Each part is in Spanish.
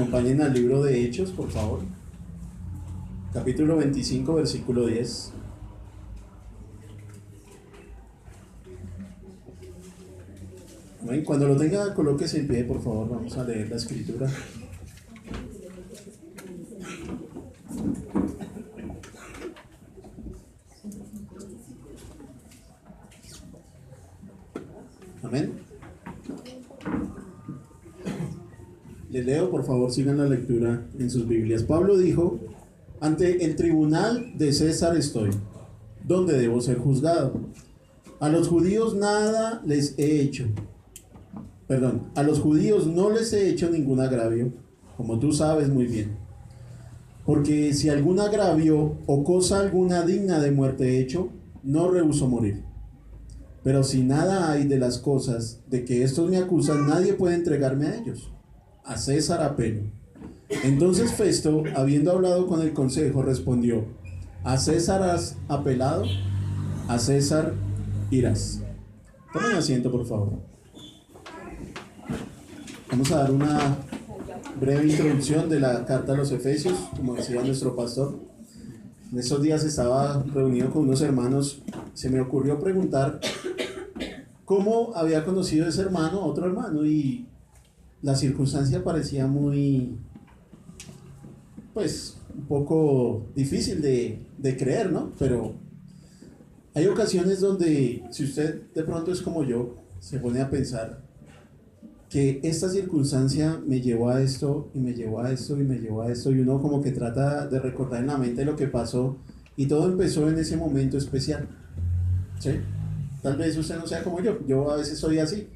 acompañen al libro de Hechos, por favor. Capítulo 25, versículo 10. Amén. Cuando lo tenga, colóquese en pie, por favor. Vamos a leer la escritura. Amén. Les leo, por favor, sigan la lectura en sus Biblias. Pablo dijo: ante el tribunal de César estoy, donde debo ser juzgado. A los judíos nada les he hecho. A los judíos no les he hecho ningún agravio, como tú sabes muy bien. Porque si algún agravio o cosa alguna digna de muerte he hecho, no rehúso morir. Pero si nada hay de las cosas de que estos me acusan, nadie puede entregarme a ellos. A César apelo. Entonces Festo, habiendo hablado con el consejo, respondió: ¿a César has apelado? A César irás. Tomen asiento, por favor. Vamos a dar una breve introducción de la carta a los Efesios, como decía nuestro pastor. En esos días estaba reunido con unos hermanos. Se me ocurrió preguntar cómo había conocido ese hermano a otro hermano, y la circunstancia parecía muy, un poco difícil de creer, ¿no? Pero hay ocasiones donde, si usted de pronto es como yo, se pone a pensar que esta circunstancia me llevó a esto, y me llevó a esto, y me llevó a esto, y uno como que trata de recordar en la mente lo que pasó, y todo empezó en ese momento especial, ¿sí? Tal vez usted no sea como yo a veces soy así.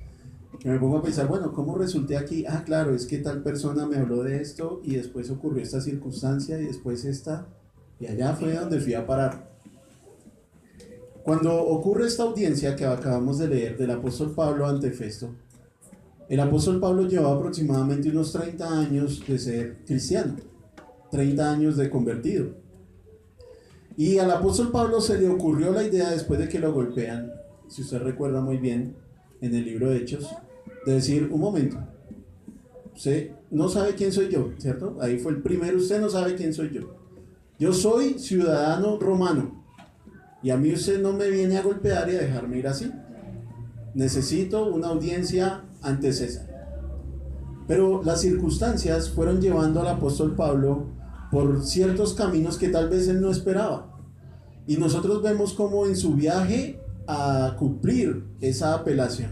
Me pongo a pensar, bueno, ¿cómo resulté aquí? Ah, claro, es que tal persona me habló de esto, y después ocurrió esta circunstancia, y después esta, y allá fue donde fui a parar. Cuando ocurre esta audiencia que acabamos de leer del apóstol Pablo ante Festo, el apóstol Pablo llevaba aproximadamente unos 30 años de ser cristiano, 30 años de convertido. Y al apóstol Pablo se le ocurrió la idea, después de que lo golpean, si usted recuerda muy bien, en el libro de Hechos, de decir: un momento, usted no sabe quién soy yo, ¿cierto? Ahí fue el primero: usted no sabe quién soy yo. Yo soy ciudadano romano, y a mí usted no me viene a golpear y a dejarme ir así. Necesito una audiencia ante César. Pero las circunstancias fueron llevando al apóstol Pablo por ciertos caminos que tal vez él no esperaba. Y nosotros vemos cómo en su viaje a cumplir esa apelación,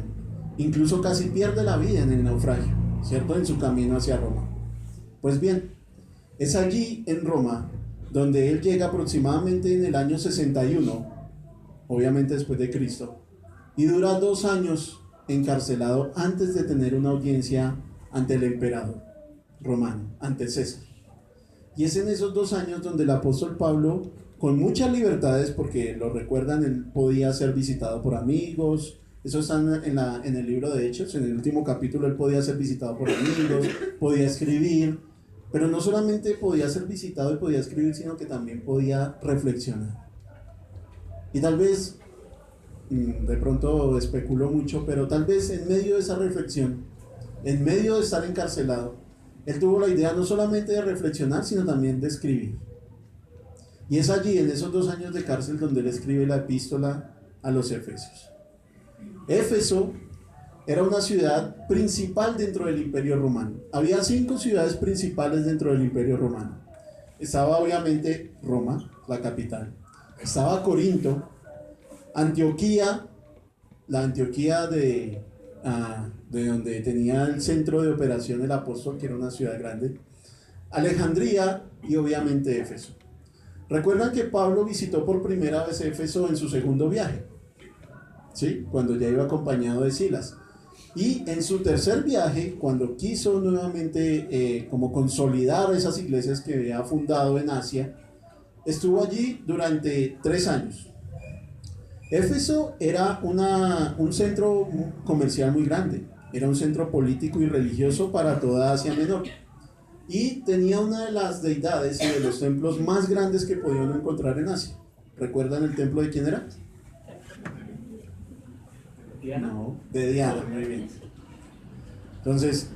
incluso casi pierde la vida en el naufragio, ¿cierto? En su camino hacia Roma. Pues bien, es allí en Roma donde él llega aproximadamente en el año 61, obviamente después de Cristo, y dura 2 años encarcelado antes de tener una audiencia ante el emperador romano, ante César. Y es en esos 2 años donde el apóstol Pablo, con muchas libertades, porque lo recuerdan, él podía ser visitado por amigos. Eso está en el libro de Hechos, en el último capítulo. Él podía ser visitado por amigos, podía escribir, pero no solamente podía ser visitado y podía escribir, sino que también podía reflexionar. Y tal vez, de pronto especulo mucho, pero tal vez en medio de esa reflexión, en medio de estar encarcelado, él tuvo la idea no solamente de reflexionar, sino también de escribir. Y es allí, en esos 2 años de cárcel, donde él escribe la epístola a los Efesios. Éfeso era una ciudad principal dentro del Imperio Romano. Había 5 ciudades principales dentro del Imperio Romano. Estaba obviamente Roma, la capital. Estaba Corinto, Antioquía, la Antioquía de donde tenía el centro de operación el apóstol, que era una ciudad grande, Alejandría y obviamente Éfeso. Recuerdan que Pablo visitó por primera vez Éfeso en su segundo viaje, ¿sí? Cuando ya iba acompañado de Silas. Y en su tercer viaje, cuando quiso nuevamente como consolidar esas iglesias que había fundado en Asia, estuvo allí durante 3 años. Éfeso era un centro comercial muy grande, era un centro político y religioso para toda Asia Menor, y tenía una de las deidades y de los templos más grandes que podían encontrar en Asia. ¿Recuerdan el templo de quién era? Diana. No, de Diana, muy bien. Entonces,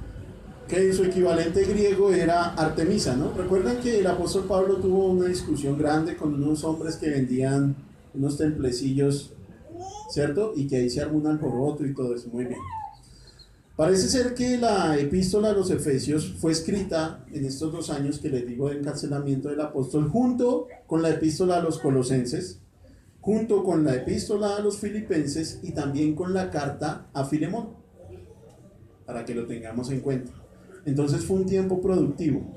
que su equivalente griego era Artemisa, ¿no? Recuerdan que el apóstol Pablo tuvo una discusión grande con unos hombres que vendían unos templecillos, ¿cierto? Y que ahí se armó un alboroto y todo eso, muy bien. Parece ser que la epístola a los Efesios fue escrita en estos 2 años que les digo de encarcelamiento del apóstol, junto con la epístola a los Colosenses, junto con la epístola a los Filipenses y también con la carta a Filemón, para que lo tengamos en cuenta. Entonces fue un tiempo productivo,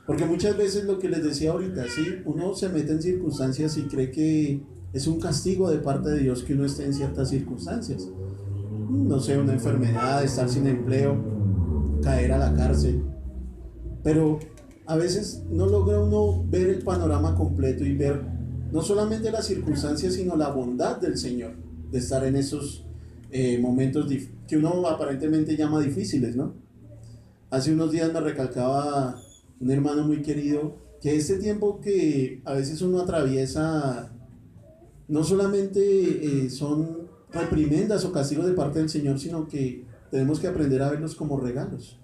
porque muchas veces lo que les decía ahorita, ¿sí? Uno se mete en circunstancias y cree que es un castigo de parte de Dios que uno esté en ciertas circunstancias. No sé, una enfermedad, estar sin empleo, caer a la cárcel. Pero a veces no logra uno ver el panorama completo y ver no solamente las circunstancias, sino la bondad del Señor de estar en esos momentos que uno aparentemente llama difíciles, ¿no? Hace unos días me recalcaba un hermano muy querido que este tiempo que a veces uno atraviesa no solamente son reprimendas o castigos de parte del Señor, sino que tenemos que aprender a verlos como regalos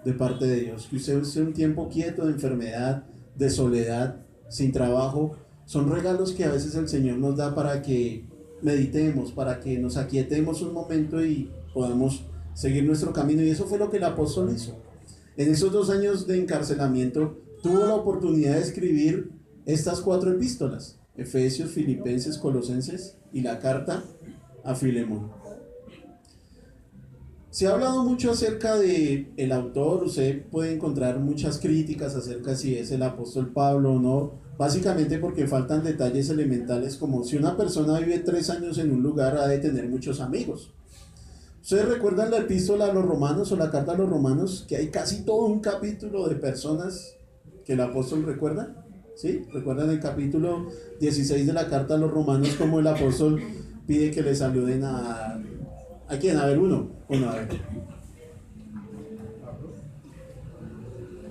de parte de Dios. Que usted esté un tiempo quieto, de enfermedad, de soledad, sin trabajo, son regalos que a veces el Señor nos da para que meditemos, para que nos aquietemos un momento y podamos seguir nuestro camino. Y eso fue lo que el apóstol hizo. En esos 2 años de encarcelamiento tuvo la oportunidad de escribir estas 4 epístolas: Efesios, Filipenses, Colosenses y la carta a Filemón. Se ha hablado mucho acerca de el autor. Usted puede encontrar muchas críticas acerca de si es el apóstol Pablo o no, básicamente porque faltan detalles elementales, como si una persona vive 3 años en un lugar, ha de tener muchos amigos. ¿Ustedes recuerdan la epístola a los romanos o la carta a los romanos? Que hay casi todo un capítulo de personas que el apóstol recuerda. ¿Sí? ¿Recuerdan el capítulo 16 de la carta a los romanos, como el apóstol pide que le saluden a quién? A ver, uno, a ver.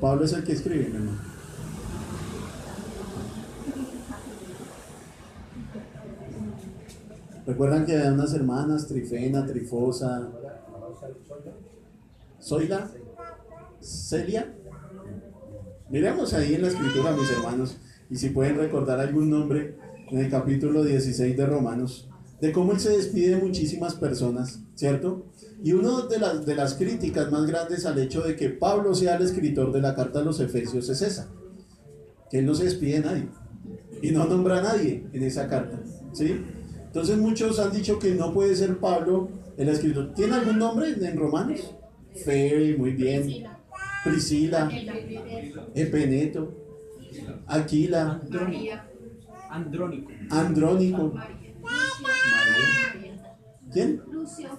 Pablo es el que escribe, mi hermano. ¿Recuerdan que hay unas hermanas, Trifena, Trifosa, Zoila, Celia? Miremos ahí en la escritura, mis hermanos, y si pueden recordar algún nombre en el capítulo 16 de Romanos, de cómo él se despide de muchísimas personas, ¿cierto? Y una de las críticas más grandes al hecho de que Pablo sea el escritor de la carta a los Efesios es esa, que él no se despide de nadie y no nombra a nadie en esa carta, ¿sí? Entonces muchos han dicho que no puede ser Pablo el escritor. ¿Tiene algún nombre en Romanos? Febe, muy bien. Priscila, Epeneto, Aquila, Andrónico, ¿quién?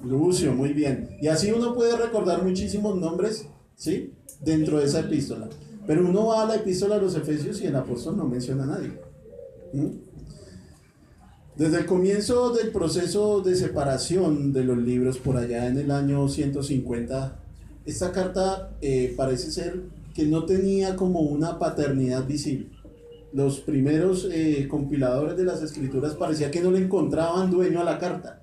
Lucio, muy bien. Y así uno puede recordar muchísimos nombres, ¿sí? Dentro de esa epístola. Pero uno va a la epístola a los Efesios y el apóstol no menciona a nadie. Desde el comienzo del proceso de separación de los libros, por allá en el año 150, esta carta parece ser que no tenía como una paternidad visible. Los primeros compiladores de las escrituras parecía que no le encontraban dueño a la carta.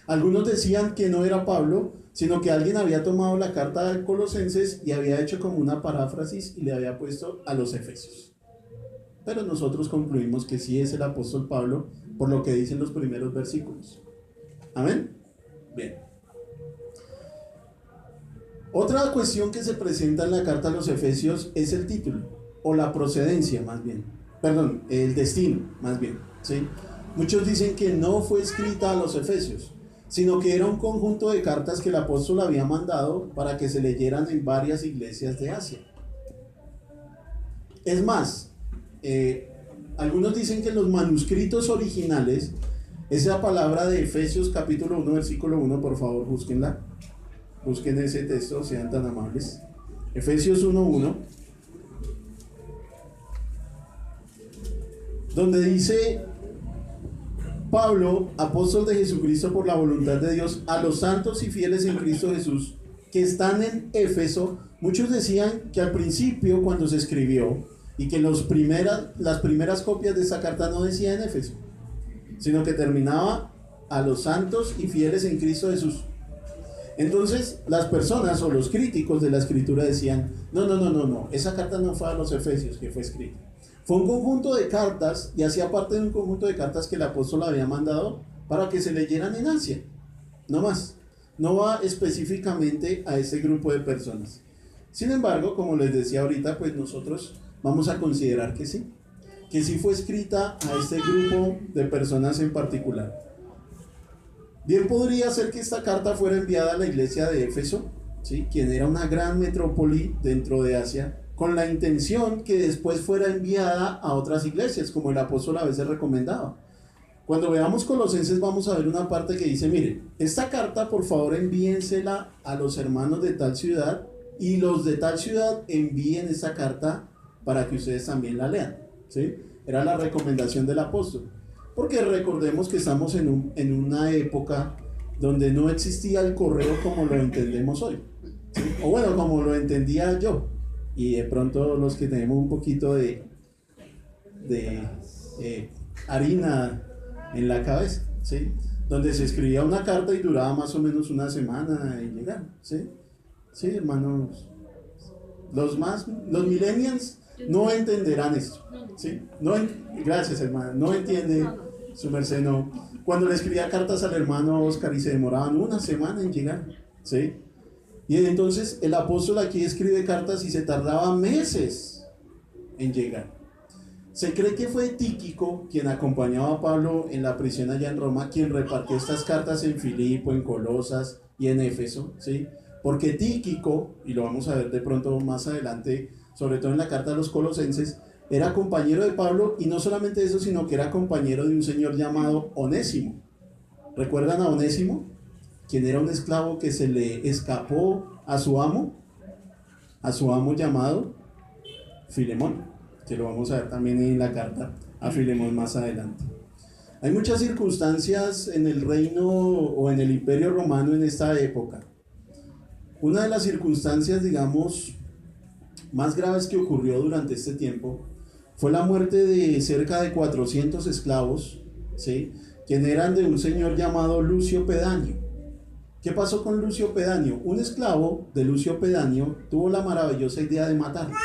Algunos decían que no era Pablo, sino que alguien había tomado la carta de Colosenses y había hecho como una paráfrasis y le había puesto a los Efesios. Pero nosotros concluimos que sí es el apóstol Pablo, por lo que dicen los primeros versículos. ¿Amén? Bien. Otra cuestión que se presenta en la carta a los Efesios es el título, o la procedencia más bien. Perdón, el destino más bien, ¿sí? Muchos dicen que no fue escrita a los Efesios, sino que era un conjunto de cartas que el apóstol había mandado para que se leyeran en varias iglesias de Asia. Es más, algunos dicen que los manuscritos originales, esa palabra de Efesios capítulo 1, versículo 1, por favor, búsquenla. Busquen ese texto, sean tan amables. Efesios 1:1, donde dice: Pablo, apóstol de Jesucristo por la voluntad de Dios, a los santos y fieles en Cristo Jesús que están en Éfeso. Muchos decían que al principio, cuando se escribió, y que las primeras copias de esta carta no decía en Éfeso, sino que terminaba: a los santos y fieles en Cristo Jesús. Entonces, las personas o los críticos de la escritura decían, no, esa carta no fue a los Efesios que fue escrita. Fue un conjunto de cartas y hacía parte de un conjunto de cartas que el apóstol había mandado para que se leyeran en Asia. No más. No va específicamente a ese grupo de personas. Sin embargo, como les decía ahorita, pues nosotros vamos a considerar que sí fue escrita a este grupo de personas en particular. Bien podría ser que esta carta fuera enviada a la iglesia de Éfeso, ¿sí?, quien era una gran metrópoli dentro de Asia, con la intención que después fuera enviada a otras iglesias, como el apóstol a veces recomendaba. Cuando veamos Colosenses vamos a ver una parte que dice, mire, esta carta por favor envíensela a los hermanos de tal ciudad, y los de tal ciudad envíen esa carta para que ustedes también la lean, ¿sí? Era la recomendación del apóstol. Porque recordemos que estamos en una época donde no existía el correo como lo entendemos hoy, ¿sí? O bueno, como lo entendía yo, y de pronto los que tenemos un poquito de harina en la cabeza, ¿sí?, donde se escribía una carta y duraba más o menos una semana en llegar, ¿sí? Sí, hermanos, los millennials no entenderán esto, ¿sí? Gracias, hermano, no entiende su merced, no. Cuando le escribía cartas al hermano Oscar y se demoraban una semana en llegar, ¿sí? Y entonces el apóstol aquí escribe cartas y se tardaba meses en llegar. Se cree que fue Tíquico quien acompañaba a Pablo en la prisión allá en Roma, quien repartió estas cartas en Filipo, en Colosas y en Éfeso, ¿sí? Porque Tíquico, y lo vamos a ver de pronto más adelante, sobre todo en la carta a los Colosenses, era compañero de Pablo, y no solamente eso, sino que era compañero de un señor llamado Onésimo. ¿Recuerdan a Onésimo? Quien era un esclavo que se le escapó a su amo llamado Filemón, que lo vamos a ver también en la carta a Filemón más adelante. Hay muchas circunstancias en el reino o en el imperio romano en esta época. Una de las circunstancias, digamos, más graves que ocurrió durante este tiempo fue la muerte de cerca de 400 esclavos, ¿sí?, quien eran de un señor llamado Lucio Pedáneo. ¿Qué pasó con Lucio Pedáneo? Un esclavo de Lucio Pedáneo tuvo la maravillosa idea de matarlo,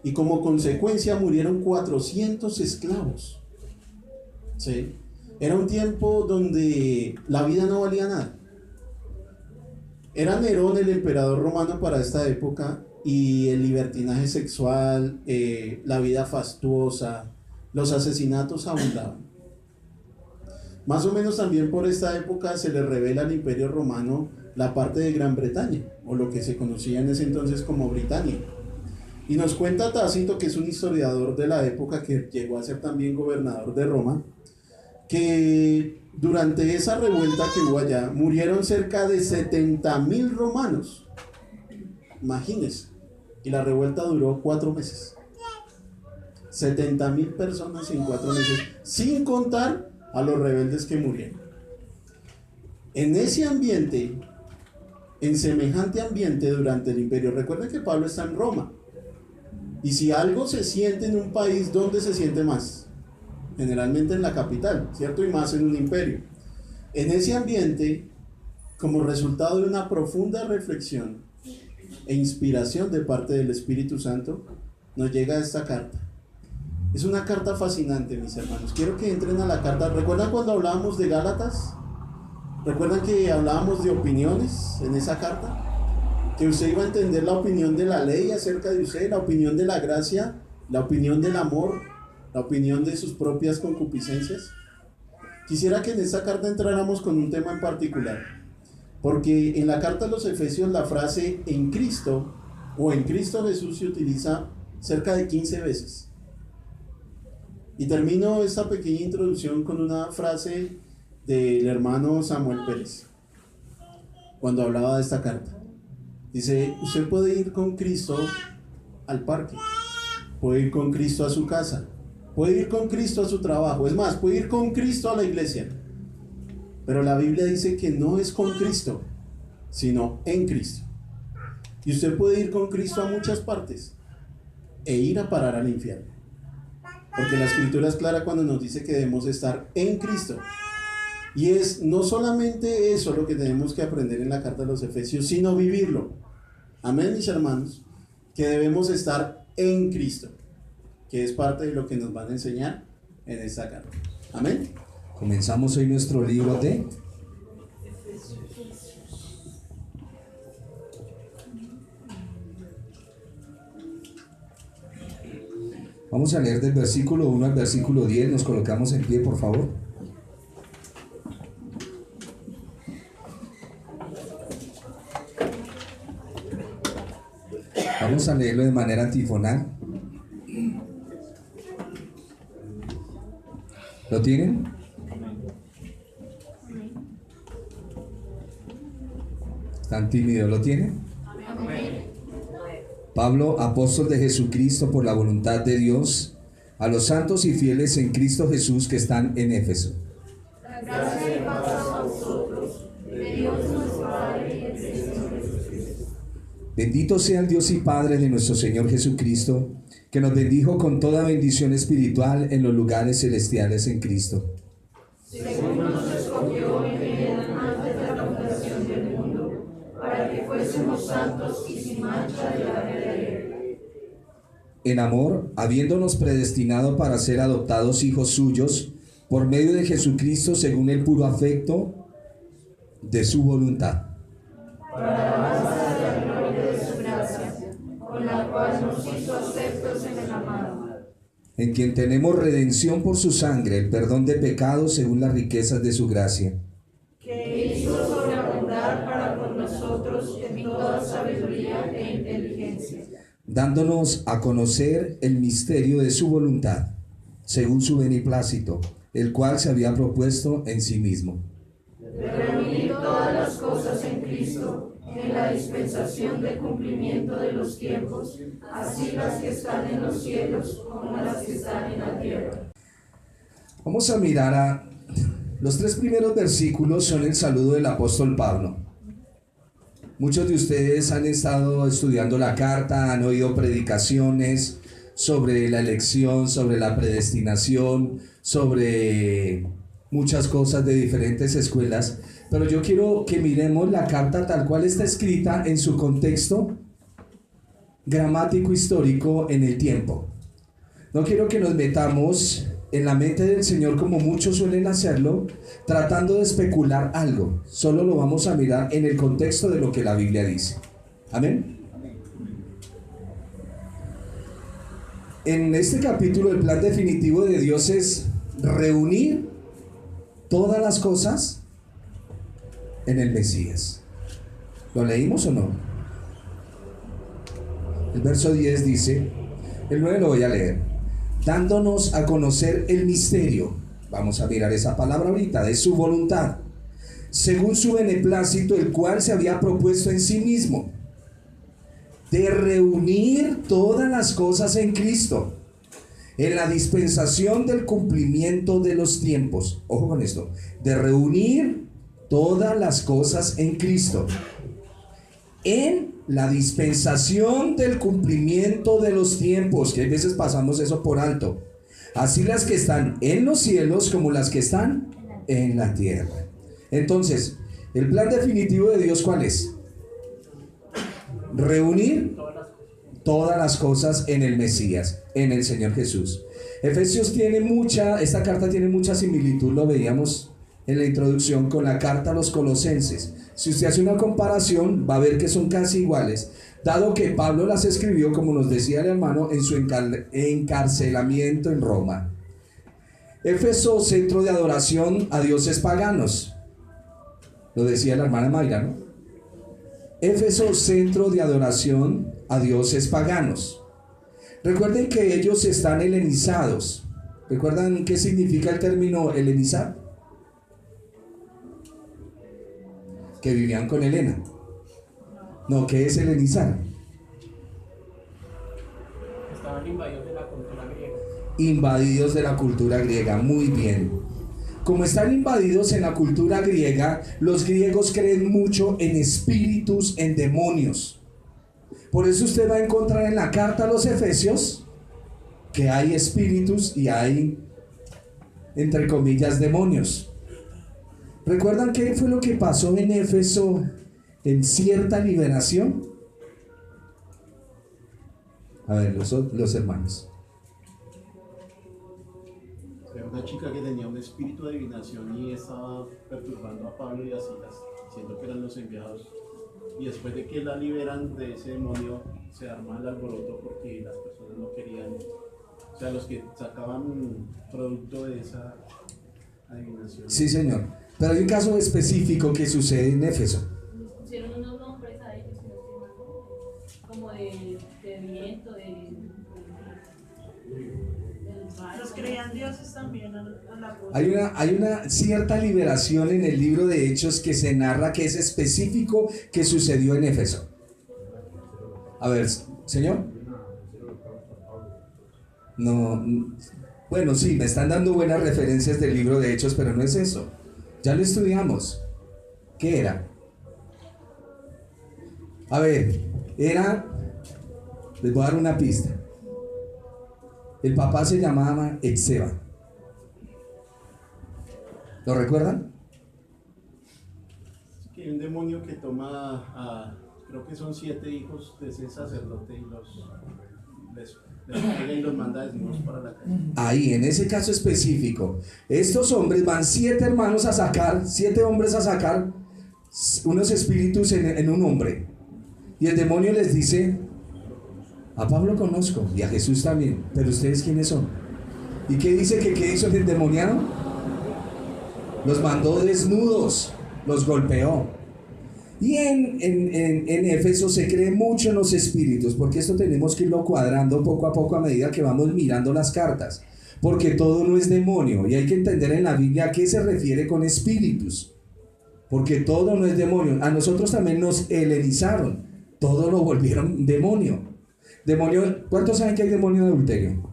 y como consecuencia murieron 400 esclavos, ¿sí? Era un tiempo donde la vida no valía nada. Era Nerón el emperador romano para esta época, y el libertinaje sexual, la vida fastuosa, los asesinatos abundaban. Más o menos también por esta época se le revela al imperio romano la parte de Gran Bretaña, o lo que se conocía en ese entonces como Britania. Y nos cuenta Tácito, que es un historiador de la época que llegó a ser también gobernador de Roma, que durante esa revuelta que hubo allá murieron cerca de 70.000 romanos. Imagínense. Y la revuelta duró 4 meses. 70.000 personas en 4 meses, sin contar a los rebeldes que murieron. En ese ambiente, en semejante ambiente durante el imperio, recuerden que Pablo está en Roma. Y si algo se siente en un país, ¿dónde se siente más? Generalmente en la capital, ¿cierto? Y más en un imperio. En ese ambiente, como resultado de una profunda reflexión e inspiración de parte del Espíritu Santo, nos llega esta carta. Es una carta fascinante, mis hermanos. Quiero que entren a la carta. ¿Recuerdan cuando hablábamos de Gálatas? ¿Recuerdan que hablábamos de opiniones en esa carta? Que usted iba a entender la opinión de la ley acerca de usted, la opinión de la gracia, la opinión del amor, la opinión de sus propias concupiscencias. Quisiera que en esta carta entráramos con un tema en particular, porque en la carta a los Efesios la frase en Cristo o en Cristo Jesús se utiliza cerca de 15 veces. Y termino esta pequeña introducción con una frase del hermano Samuel Pérez, cuando hablaba de esta carta. Dice, usted puede ir con Cristo al parque, puede ir con Cristo a su casa, puede ir con Cristo a su trabajo, es más, puede ir con Cristo a la iglesia. Pero la Biblia dice que no es con Cristo, sino en Cristo. Y usted puede ir con Cristo a muchas partes e ir a parar al infierno. Porque la Escritura es clara cuando nos dice que debemos estar en Cristo. Y es no solamente eso lo que tenemos que aprender en la carta de los Efesios, sino vivirlo. Amén, mis hermanos, que debemos estar en Cristo, que es parte de lo que nos van a enseñar en esta carta. Amén. Comenzamos hoy nuestro libro de Vamos a leer del versículo 1 al versículo 10. Nos colocamos en pie, por favor. Vamos a leerlo de manera antifonal. ¿Lo tienen? ¿Están tímidos? ¿Lo tienen? Pablo, apóstol de Jesucristo por la voluntad de Dios, a los santos y fieles en Cristo Jesús que están en Éfeso. Gracias y paz a vosotros, de Dios nuestro Padre y del Señor Jesucristo. Bendito sea el Dios y Padre de nuestro Señor Jesucristo, que nos bendijo con toda bendición espiritual en los lugares celestiales en Cristo. Según nos escogió en Él antes de la fundación del mundo, para que fuésemos santos y sin mancha delante de Él. En amor, habiéndonos predestinado para ser adoptados hijos suyos, por medio de Jesucristo según el puro afecto de su voluntad. Para alabanza de la gloria de su gracia, con la cual nos hizo aceptos en el amado. En quien tenemos redención por su sangre, el perdón de pecados según las riquezas de su gracia. Que hizo sobreabundar para con nosotros en toda sabiduría e inteligencia. Dándonos a conocer el misterio de su voluntad, según su beneplácito, el cual se había propuesto en sí mismo. De reunir todas las cosas en Cristo, en la dispensación del cumplimiento de los tiempos, así las que están en los cielos como las que están en la tierra. Vamos a mirar a los 3 primeros versículos, son el saludo del apóstol Pablo. Muchos de ustedes han estado estudiando la carta, han oído predicaciones sobre la elección, sobre la predestinación, sobre muchas cosas de diferentes escuelas, pero yo quiero que miremos la carta tal cual está escrita en su contexto gramático histórico en el tiempo. No quiero que nos metamos en la mente del Señor como muchos suelen hacerlo, tratando de especular algo. Solo lo vamos a mirar en el contexto de lo que la Biblia dice. Amén. En este capítulo el plan definitivo de Dios es reunir todas las cosas en el Mesías. ¿Lo leímos o no? El verso 10 dice, el 9 lo voy a leer. Dándonos a conocer el misterio, vamos a mirar esa palabra ahorita, de su voluntad, según su beneplácito, el cual se había propuesto en sí mismo, de reunir todas las cosas en Cristo, en la dispensación del cumplimiento de los tiempos. Ojo con esto, de reunir todas las cosas en Cristo, en la dispensación del cumplimiento de los tiempos, que a veces pasamos eso por alto, así las que están en los cielos como las que están en la tierra. Entonces, el plan definitivo de Dios, ¿cuál es? Reunir todas las cosas en el Mesías, en el Señor Jesús. Efesios esta carta tiene mucha similitud, lo veíamos en la introducción, con la carta a los Colosenses. Si usted hace una comparación, va a ver que son casi iguales, dado que Pablo las escribió, como nos decía el hermano, en su encarcelamiento en Roma. Éfeso, centro de adoración a dioses paganos. Lo decía la hermana Mayra, ¿no? Éfeso, centro de adoración a dioses paganos. Recuerden que ellos están helenizados. ¿Recuerdan qué significa el término helenizar? Que vivían con Helena. No, ¿qué es helenizar? Estaban invadidos de la cultura griega. Invadidos de la cultura griega, muy bien. Como están invadidos en la cultura griega, los griegos creen mucho en espíritus, en demonios. Por eso usted va a encontrar en la carta a los Efesios que hay espíritus y hay, entre comillas, demonios. ¿Recuerdan qué fue lo que pasó en Éfeso en cierta liberación? A ver, los hermanos. Era una chica que tenía un espíritu de adivinación y estaba perturbando a Pablo y a Silas, diciendo que eran los enviados. Y después de que la liberan de ese demonio, se arma el alboroto porque las personas no querían, o sea, los que sacaban producto de esa adivinación. Sí, señor. Pero hay un caso específico que sucede en Éfeso. Pusieron unos nombres a ellos, como de viento, Los creían dioses también a la voz. Hay una cierta liberación en el libro de Hechos que se narra que es específico que sucedió en Éfeso. A ver, señor. No, bueno, sí, me están dando buenas referencias del libro de Hechos, pero no es eso. Ya lo estudiamos. ¿Qué era? A ver, les voy a dar una pista. El papá se llamaba Exeba. ¿Lo recuerdan? Que hay un demonio que toma a, creo que son 7 hijos de ese sacerdote y les pega y los manda desnudos para la calle. Ahí, en ese caso específico, estos hombres van 7 hombres a sacar unos espíritus en un hombre. Y el demonio les dice: a Pablo conozco y a Jesús también, pero ¿ustedes quiénes son? ¿Y qué dice qué hizo el endemoniado? Los mandó desnudos, los golpeó. Y en Éfeso se cree mucho en los espíritus, porque esto tenemos que irlo cuadrando poco a poco a medida que vamos mirando las cartas, porque todo no es demonio, y hay que entender en la Biblia a qué se refiere con espíritus, porque todo no es demonio. A nosotros también nos helenizaron, todo lo volvieron demonio. ¿Cuántos saben que hay demonio de adulterio?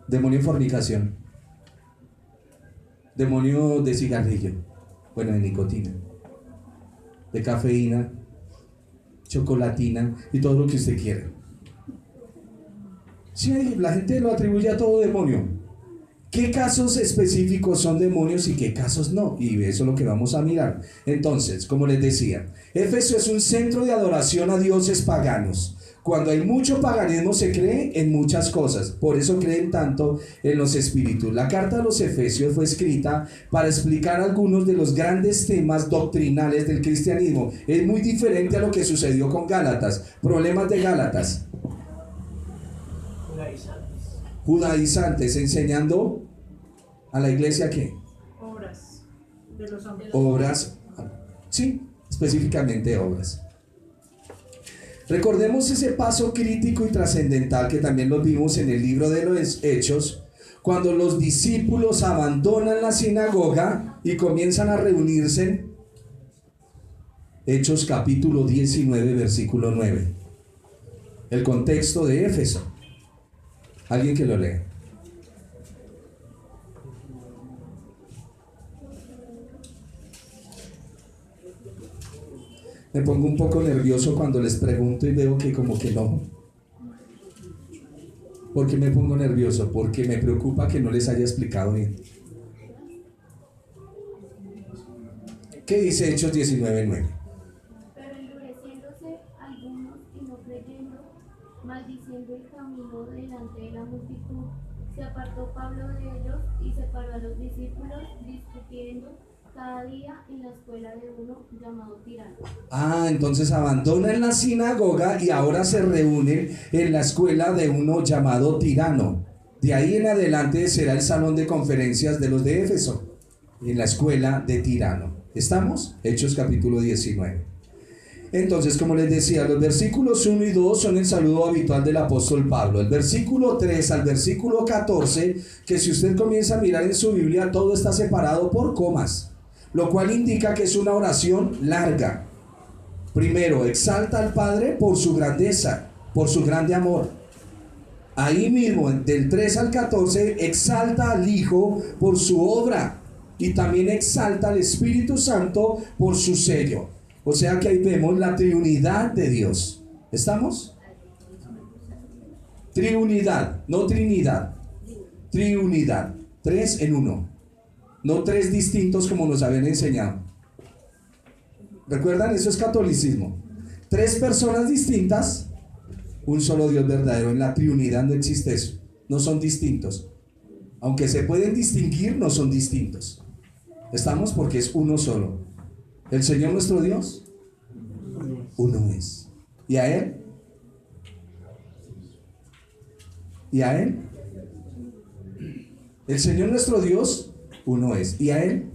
Demonio de fornicación, demonio de cigarrillo, bueno, de nicotina, de cafeína, chocolatina y todo lo que usted quiera. Sí, la gente lo atribuye a todo demonio. ¿Qué casos específicos son demonios y qué casos no? Y eso es lo que vamos a mirar. Entonces, como les decía, Éfeso es un centro de adoración a dioses paganos. Cuando hay mucho paganismo se cree en muchas cosas, por eso creen tanto en los espíritus. La carta a los Efesios fue escrita para explicar algunos de los grandes temas doctrinales del cristianismo. Es muy diferente a lo que sucedió con Gálatas. Problemas de Gálatas. Judaizantes, enseñando a la iglesia ¿qué? Obras de los hombres. Obras, sí, específicamente obras. Recordemos ese paso crítico y trascendental que también lo vimos en el libro de los Hechos, cuando los discípulos abandonan la sinagoga y comienzan a reunirse. Hechos capítulo 19, versículo 9. El contexto de Éfeso. Alguien que lo lea. Me pongo un poco nervioso cuando les pregunto y veo que como que no. ¿Por qué me pongo nervioso? Porque me preocupa que no les haya explicado bien. ¿Qué dice Hechos 19:9? Pero endureciéndose algunos y no creyendo, maldiciendo el camino delante de la multitud, se apartó Pablo de ellos y separó a los discípulos, discutiendo cada día en la escuela de uno llamado Tirano. Entonces abandonan la sinagoga y ahora se reúnen en la escuela de uno llamado Tirano. De ahí en adelante será el salón de conferencias de los de Éfeso, en la escuela de Tirano. ¿Estamos? Hechos capítulo 19. Entonces, como les decía, los versículos 1 y 2 son el saludo habitual del apóstol Pablo. El versículo 3 al versículo 14, que si usted comienza a mirar en su Biblia, todo está separado por comas, lo cual indica que es una oración larga. Primero, exalta al Padre por su grandeza, por su grande amor. Ahí mismo, del 3 al 14, exalta al Hijo por su obra y también exalta al Espíritu Santo por su sello. O sea que ahí vemos la triunidad de Dios. ¿Estamos? Triunidad, no trinidad. Triunidad, 3 en 1. no tres distintos como nos habían enseñado. ¿Recuerdan? Eso es catolicismo. Tres personas distintas, un solo Dios verdadero. En la triunidad no existe eso. No son distintos. Aunque se pueden distinguir, no son distintos. Estamos porque es uno solo. El Señor nuestro Dios, uno es. ¿Y a Él? ¿Y a Él? El Señor nuestro Dios, uno es. ¿Y a Él?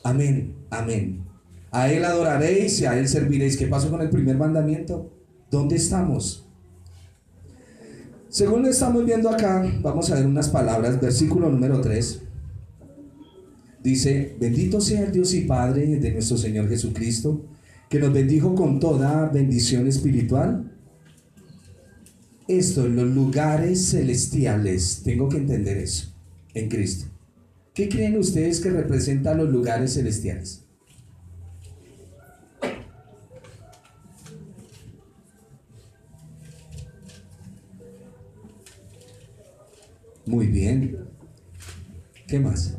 Amén, amén. A Él adoraréis y a Él serviréis. ¿Qué pasó con el primer mandamiento? ¿Dónde estamos? Según lo estamos viendo acá, vamos a ver unas palabras. Versículo número 3. Dice: bendito sea el Dios y Padre de nuestro Señor Jesucristo, que nos bendijo con toda bendición espiritual. Esto en los lugares celestiales. Tengo que entender eso, en Cristo. ¿Qué creen ustedes que representan los lugares celestiales? Muy bien. ¿Qué más?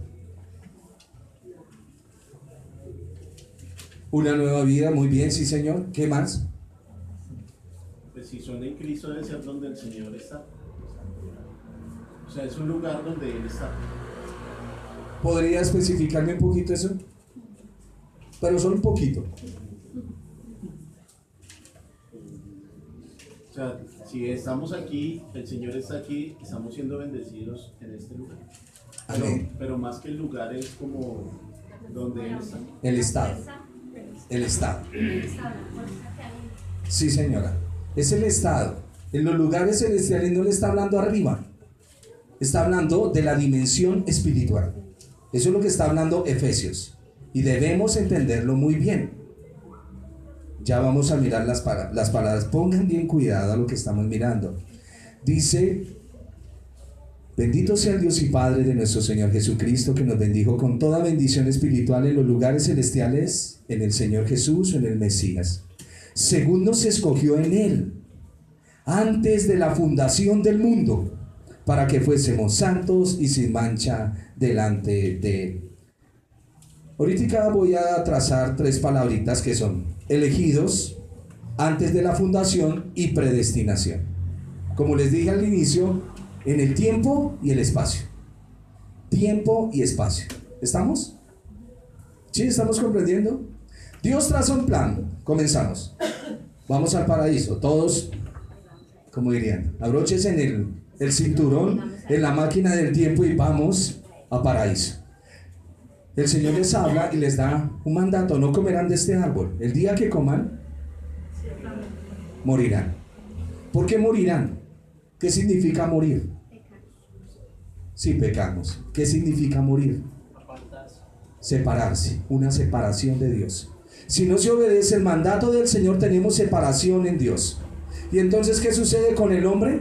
Una nueva vida, muy bien, sí señor. ¿Qué más? Pues si son en Cristo debe ser donde el Señor está. O sea, es un lugar donde Él está. ¿Podría especificarme un poquito eso? Pero solo un poquito. O sea, si estamos aquí, el Señor está aquí, estamos siendo bendecidos en este lugar. Amén. Pero más que el lugar es como donde Él está. El estado. El estado. Sí, señora. Es el estado. En los lugares celestiales no le está hablando arriba. Está hablando de la dimensión espiritual. Eso es lo que está hablando Efesios. Y debemos entenderlo muy bien. Ya vamos a mirar las palabras. Pongan bien cuidado a lo que estamos mirando. Dice: bendito sea el Dios y Padre de nuestro Señor Jesucristo, que nos bendijo con toda bendición espiritual en los lugares celestiales, en el Señor Jesús, en el Mesías, según nos escogió en Él, antes de la fundación del mundo, para que fuésemos santos y sin mancha delante de Él. Ahorita voy a trazar tres palabritas que son elegidos, antes de la fundación y predestinación. Como les dije al inicio, en el tiempo y el espacio. Tiempo y espacio. ¿Estamos? ¿Sí? ¿Estamos comprendiendo? Dios traza un plan. Comenzamos. Vamos al paraíso. Todos, como dirían, abróchense en el cinturón, en la máquina del tiempo y vamos a paraíso. El Señor les habla y les da un mandato: no comerán de este árbol. El día que coman, morirán. ¿Por qué morirán? ¿Qué significa morir? Sí, pecamos. ¿Qué significa morir? Separarse, una separación de Dios. Si no se obedece el mandato del Señor, tenemos separación en Dios. Y entonces, ¿qué sucede con el hombre?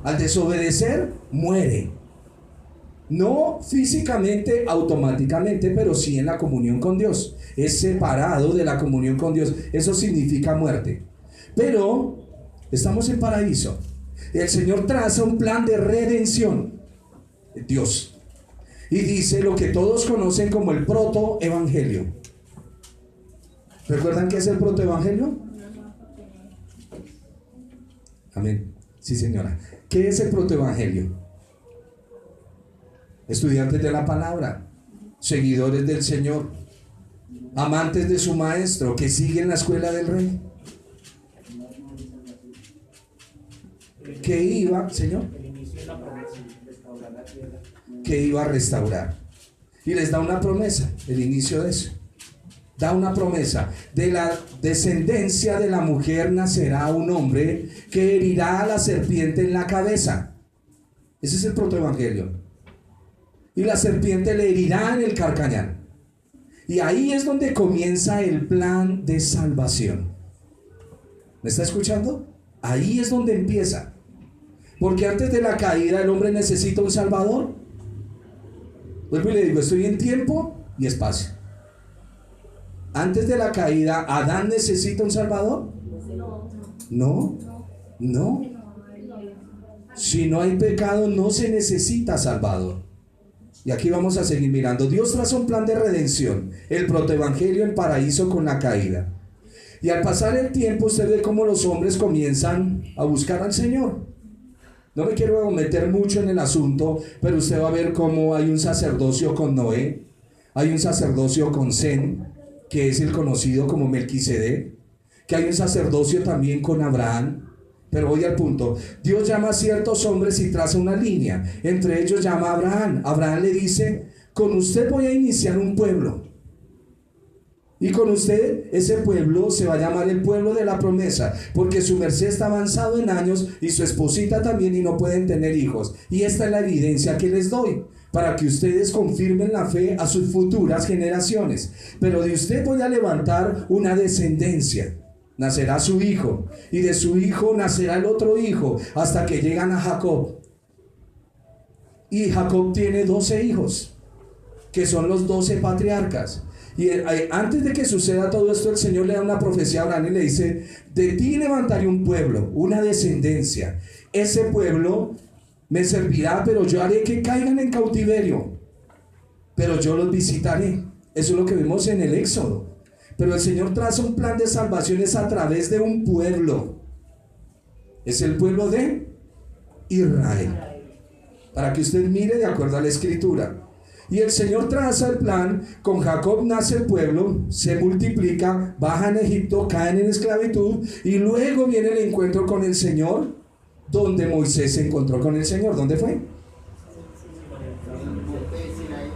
Al desobedecer, muere. No físicamente, automáticamente, pero sí en la comunión con Dios. Es separado de la comunión con Dios. Eso significa muerte. Pero estamos en paraíso. El Señor traza un plan de redención. Dios. Y dice lo que todos conocen como el protoevangelio. ¿Recuerdan qué es el protoevangelio? Amén. Sí, señora. ¿Qué es el protoevangelio? Estudiantes de la palabra, seguidores del Señor, amantes de su maestro, que siguen la escuela del rey. Que iba, Señor, que iba a restaurar. Y les da una promesa, el inicio de eso. Da una promesa: de la descendencia de la mujer nacerá un hombre que herirá a la serpiente en la cabeza. Ese es el protoevangelio. Y la serpiente le herirá en el carcañal. Y ahí es donde comienza el plan de salvación. ¿Me está escuchando? Ahí es donde empieza. Porque antes de la caída el hombre necesita un salvador. Vuelvo y le digo, estoy en tiempo y espacio. Antes de la caída, ¿Adán necesita un salvador? No, no. Si no hay pecado, no se necesita salvador. Y aquí vamos a seguir mirando. Dios traza un plan de redención, el protoevangelio, el paraíso con la caída. Y al pasar el tiempo usted ve cómo los hombres comienzan a buscar al Señor. No me quiero meter mucho en el asunto, pero usted va a ver cómo hay un sacerdocio con Noé, hay un sacerdocio con Sem, que es el conocido como Melquisedec, que hay un sacerdocio también con Abraham. Pero voy al punto. Dios llama a ciertos hombres y traza una línea. Entre ellos llama a Abraham. Abraham le dice: con usted voy a iniciar un pueblo. Y con usted ese pueblo se va a llamar el pueblo de la promesa, porque su merced está avanzado en años y su esposita también, y no pueden tener hijos. Y esta es la evidencia que les doy, para que ustedes confirmen la fe a sus futuras generaciones. Pero de usted voy a levantar una descendencia. Nacerá su hijo, y de su hijo nacerá el otro hijo, hasta que llegan a Jacob. Y Jacob tiene 12 hijos, que son los 12 patriarcas. Y antes de que suceda todo esto, el Señor le da una profecía a Abraham y le dice: de ti levantaré un pueblo, una descendencia. Ese pueblo me servirá, pero yo haré que caigan en cautiverio, pero yo los visitaré. Eso es lo que vemos en el Éxodo. Pero el Señor traza un plan de salvación es a través de un pueblo. Es el pueblo de Israel. Para que usted mire de acuerdo a la Escritura. Y el Señor traza el plan. Con Jacob nace el pueblo, se multiplica, bajan a Egipto, caen en esclavitud, y luego viene el encuentro con el Señor, donde Moisés se encontró con el Señor. ¿Dónde fue?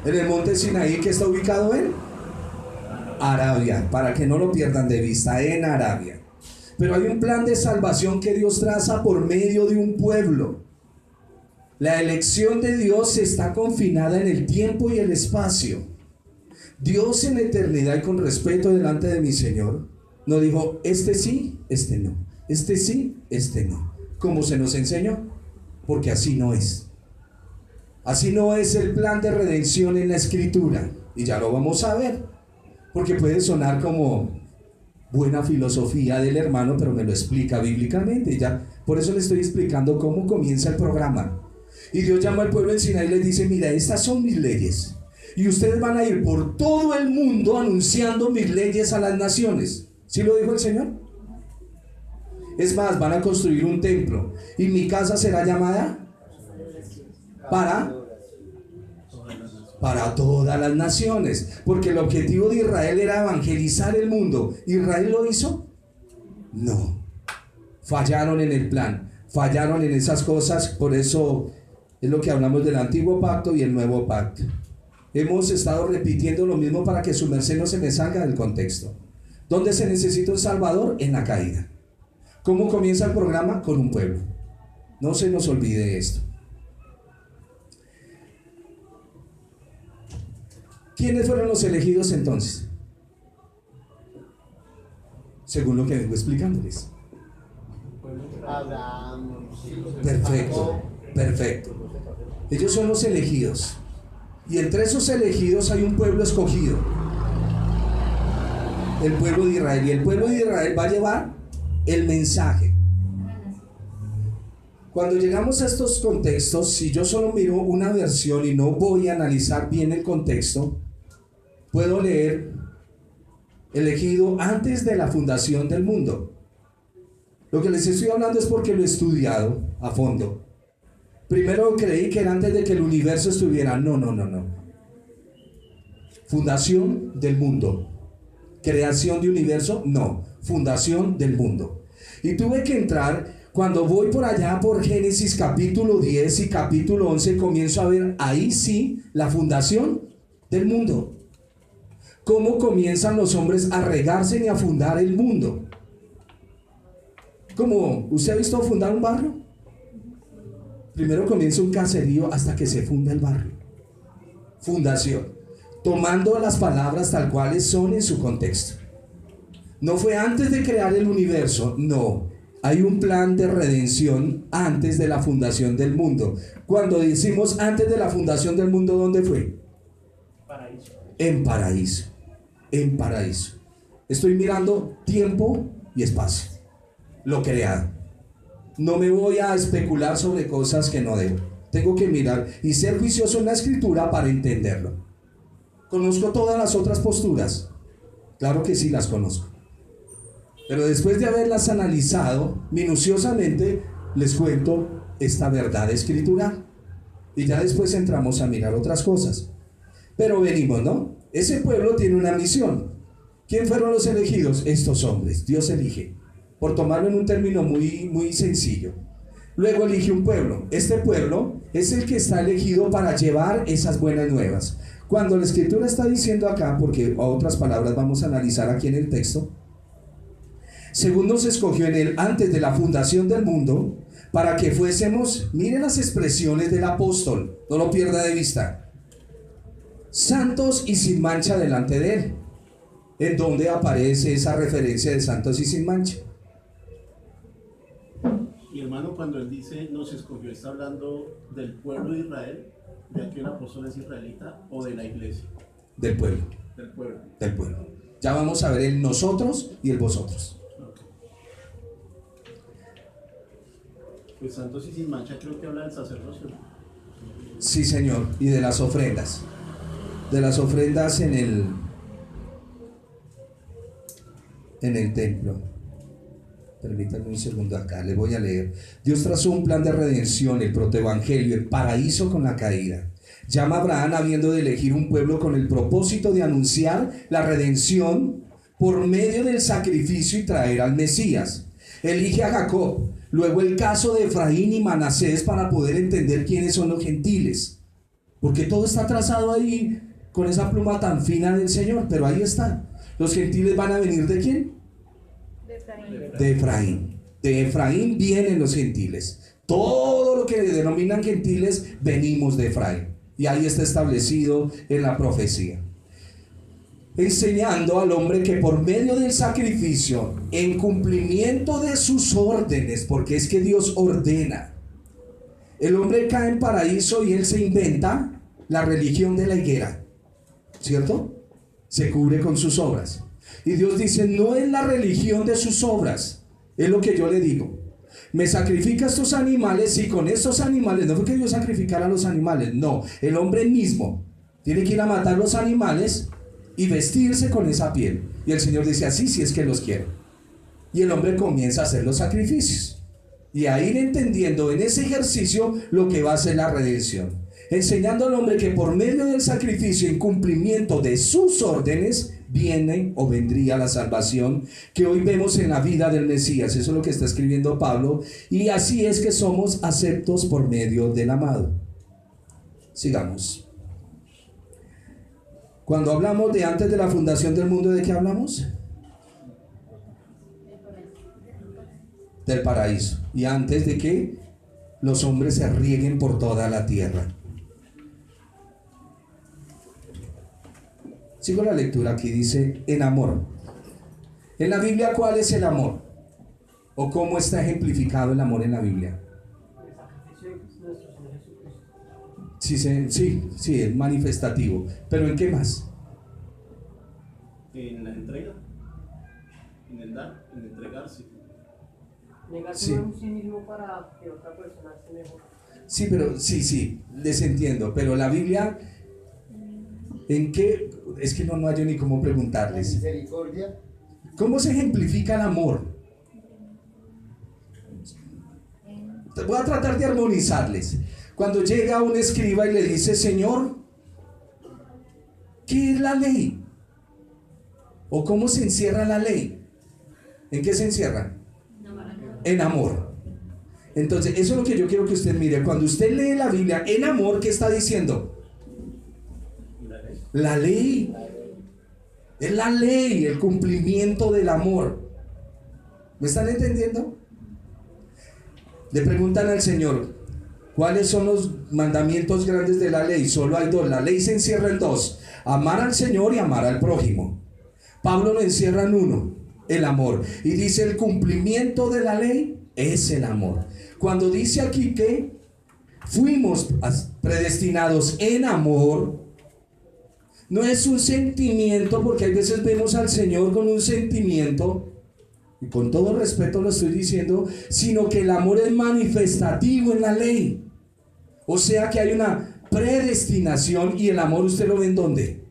En el monte Sinaí, que está ubicado en Arabia, para que no lo pierdan de vista, en Arabia. Pero hay un plan de salvación que Dios traza por medio de un pueblo. La elección de Dios está confinada en el tiempo y el espacio. Dios en la eternidad y con respeto delante de mi Señor no dijo: este sí, este no, este sí, este no, como se nos enseñó, porque así no es. Así no es el plan de redención en la Escritura, y ya lo vamos a ver, porque puede sonar como buena filosofía del hermano, pero me lo explica bíblicamente, y ya por eso le estoy explicando cómo comienza el programa. Y Dios llama al pueblo en Sinaí y les dice: mira, estas son mis leyes, y ustedes van a ir por todo el mundo anunciando mis leyes a las naciones. ¿Sí lo dijo el Señor? Es más, van a construir un templo, y mi casa será llamada para todas las naciones, porque el objetivo de Israel era evangelizar el mundo. ¿Israel lo hizo? No. Fallaron en el plan, fallaron en esas cosas. Por eso es lo que hablamos del antiguo pacto y el nuevo pacto. Hemos estado repitiendo lo mismo para que su merced no se me salga del contexto. ¿Dónde se necesita un salvador? En la caída. ¿Cómo comienza el programa? Con un pueblo. No se nos olvide esto. ¿Quiénes fueron los elegidos entonces? Según lo que vengo explicándoles. Abraham. Perfecto, perfecto. Ellos son los elegidos. Y entre esos elegidos hay un pueblo escogido. El pueblo de Israel. Y el pueblo de Israel va a llevar el mensaje. Cuando llegamos a estos contextos, si yo solo miro una versión y no voy a analizar bien el contexto, puedo leer: elegido antes de la fundación del mundo. Lo que les estoy hablando es porque lo he estudiado a fondo. Primero creí que era antes de que el universo estuviera. No. Fundación del mundo. Creación de universo, no. Fundación del mundo. Y tuve que entrar. Cuando voy por allá por Génesis capítulo 10 y capítulo 11, comienzo a ver ahí sí la fundación del mundo. Cómo comienzan los hombres a regarse y a fundar el mundo. Como, ¿usted ha visto fundar un barrio? Primero comienza un caserío hasta que se funda el barrio. Fundación. Tomando las palabras tal cuales son en su contexto. No fue antes de crear el universo, no. Hay un plan de redención antes de la fundación del mundo. Cuando decimos antes de la fundación del mundo, ¿dónde fue? Paraíso. En paraíso. En paraíso. Estoy mirando tiempo y espacio. Lo creado. No me voy a especular sobre cosas que no debo. Tengo que mirar y ser juicioso en la escritura para entenderlo. ¿Conozco todas las otras posturas? Claro que sí las conozco. Pero después de haberlas analizado minuciosamente, les cuento esta verdad escritural. Y ya después entramos a mirar otras cosas. Pero venimos, ¿no? Ese pueblo tiene una misión. ¿Quién fueron los elegidos? Estos hombres. Dios elige. Por tomarlo en un término muy sencillo. Luego elige un pueblo. Este pueblo es el que está elegido para llevar esas buenas nuevas. Cuando la escritura está diciendo acá, porque a otras palabras vamos a analizar aquí en el texto, según nos escogió en él antes de la fundación del mundo, para que fuésemos, miren las expresiones del apóstol, no lo pierda de vista, santos y sin mancha delante de él. ¿En dónde aparece esa referencia de santos y sin mancha? Y hermano, cuando él dice nos escogió, ¿está hablando del pueblo de Israel? ¿Ya que el apóstol es israelita o de la iglesia? Del pueblo. Del pueblo. Del pueblo. Ya vamos a ver el nosotros y el vosotros. Okay. Pues santos y sin mancha creo que habla del sacerdocio. Sí, Señor, y de las ofrendas. De las ofrendas en el templo. Permítanme un segundo acá, les voy a leer. Dios trazó un plan de redención, el protoevangelio, el paraíso con la caída. Llama a Abraham habiendo de elegir un pueblo con el propósito de anunciar la redención por medio del sacrificio y traer al Mesías. Elige a Jacob, luego el caso de Efraín y Manasés para poder entender quiénes son los gentiles. Porque todo está trazado ahí con esa pluma tan fina del Señor, pero ahí está. Los gentiles van a venir ¿de quién? De Efraín. De Efraín vienen los gentiles. Todo lo que denominan gentiles venimos de Efraín. Y ahí está establecido en la profecía. Enseñando al hombre que por medio del sacrificio, en cumplimiento de sus órdenes, porque es que Dios ordena, el hombre cae en paraíso y él se inventa la religión de la higuera, ¿cierto? Se cubre con sus obras. Y Dios dice, no es la religión de sus obras, es lo que yo le digo. Me sacrifica estos animales y con estos animales, no fue que Dios sacrificara a los animales, no, el hombre mismo tiene que ir a matar los animales y vestirse con esa piel. Y el Señor dice, así si es que los quiero. Y el hombre comienza a hacer los sacrificios y a ir entendiendo en ese ejercicio lo que va a ser la redención, enseñando al hombre que por medio del sacrificio, en cumplimiento de sus órdenes, viene o vendría la salvación que hoy vemos en la vida del Mesías. Eso es lo que está escribiendo Pablo, y así es que somos aceptos por medio del amado. Sigamos. Cuando hablamos de antes de la fundación del mundo, ¿de qué hablamos? Del paraíso. Y antes de que los hombres se rieguen por toda la tierra. Sigo la lectura, aquí dice en amor. En la Biblia, ¿cuál es el amor? ¿O cómo está ejemplificado el amor en la Biblia? Sí, es manifestativo. ¿Pero en qué más? En la entrega, en el dar, en entregarse. Negarse a sí mismo para que otra persona esté mejor. Sí, pero sí, les entiendo. Pero la Biblia, ¿en qué? Es que no hay ni cómo preguntarles. Misericordia. ¿Cómo se ejemplifica el amor? Voy a tratar de armonizarles. Cuando llega un escriba y le dice, Señor, ¿qué es la ley? ¿O cómo se encierra la ley? ¿En qué se encierra? En amor. Entonces, eso es lo que yo quiero que usted mire. Cuando usted lee la Biblia en amor, ¿qué está diciendo? La ley. Es la ley, el cumplimiento del amor. ¿Me están entendiendo? Le preguntan al Señor, ¿cuáles son los mandamientos grandes de la ley? Solo hay dos. La ley se encierra en dos: amar al Señor y amar al prójimo. Pablo lo encierra en uno: el amor. Y dice, el cumplimiento de la ley es el amor. Cuando dice aquí que fuimos predestinados en amor, no es un sentimiento, porque hay veces vemos al Señor con un sentimiento, y con todo respeto lo estoy diciendo, sino que el amor es manifestativo en la ley. O sea que hay una predestinación y el amor usted lo ve ¿en dónde?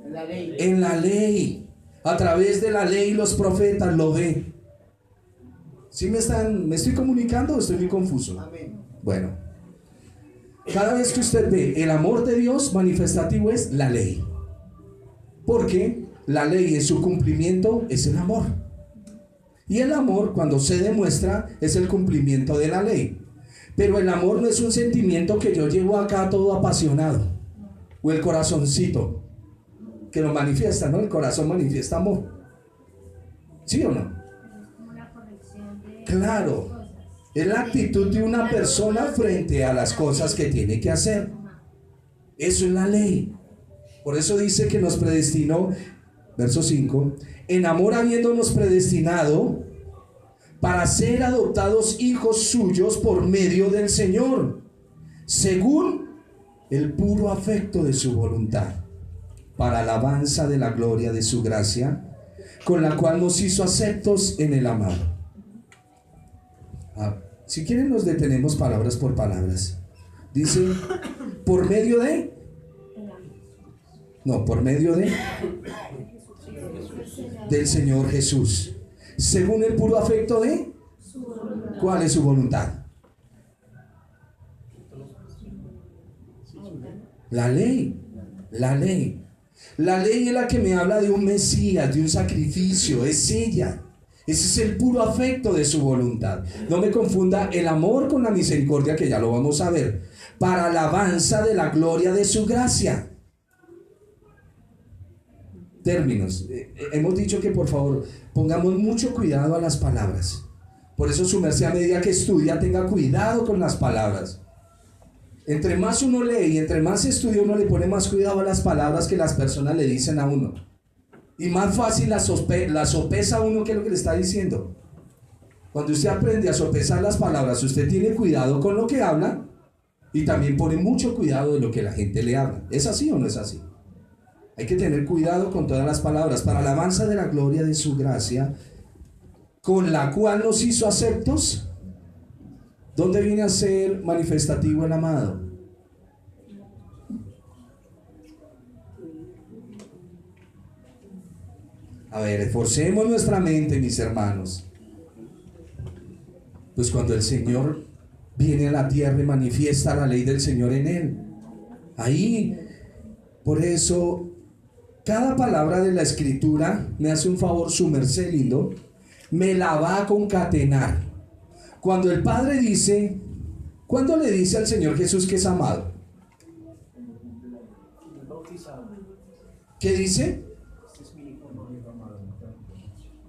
En la ley. En la ley. A través de la ley los profetas lo ven. ¿Sí me estoy comunicando o estoy muy confuso? Amén. Bueno, cada vez que usted ve el amor de Dios manifestativo es la ley. Porque la ley en su cumplimiento es el amor. Y el amor, cuando se demuestra, es el cumplimiento de la ley. Pero el amor no es un sentimiento que yo llevo acá todo apasionado. O el corazoncito, que lo manifiesta, ¿no? El corazón manifiesta amor. ¿Sí o no? Claro. Es la actitud de una persona frente a las cosas que tiene que hacer. Eso es la ley. Por eso dice que nos predestinó, verso 5, en amor habiéndonos predestinado para ser adoptados hijos suyos por medio del Señor, según el puro afecto de su voluntad, para alabanza de la gloria de su gracia, con la cual nos hizo aceptos en el amado. Si quieren nos detenemos palabras por palabras. Dice, por medio de... No, por medio de... del Señor Jesús. Según el puro afecto de... ¿Cuál es su voluntad? La ley. La ley. La ley es la que me habla de un Mesías, de un sacrificio. Es ella. Ese es el puro afecto de su voluntad. No me confunda el amor con la misericordia, que ya lo vamos a ver. Para alabanza de la gloria de su gracia. Términos. Hemos dicho que por favor pongamos mucho cuidado a las palabras. Por eso su merced, a medida que estudia, tenga cuidado con las palabras. Entre más uno lee y entre más estudia, uno le pone más cuidado a las palabras que las personas le dicen a uno. Y más fácil la sopesa uno que lo que le está diciendo. Cuando usted aprende a sopesar las palabras, usted tiene cuidado con lo que habla y también pone mucho cuidado de lo que la gente le habla. ¿Es así o no es así? Hay que tener cuidado con todas las palabras. Para alabanza de la gloria de su gracia, con la cual nos hizo aceptos. ¿Dónde viene a ser manifestativo el amado? A ver, esforcemos nuestra mente, mis hermanos. Pues cuando el Señor viene a la tierra y manifiesta la ley del Señor en él. Ahí, por eso, cada palabra de la Escritura, me hace un favor su merced lindo, me la va a concatenar. Cuando el Padre dice, ¿cuándo le dice al Señor Jesús que es amado? ¿Qué dice?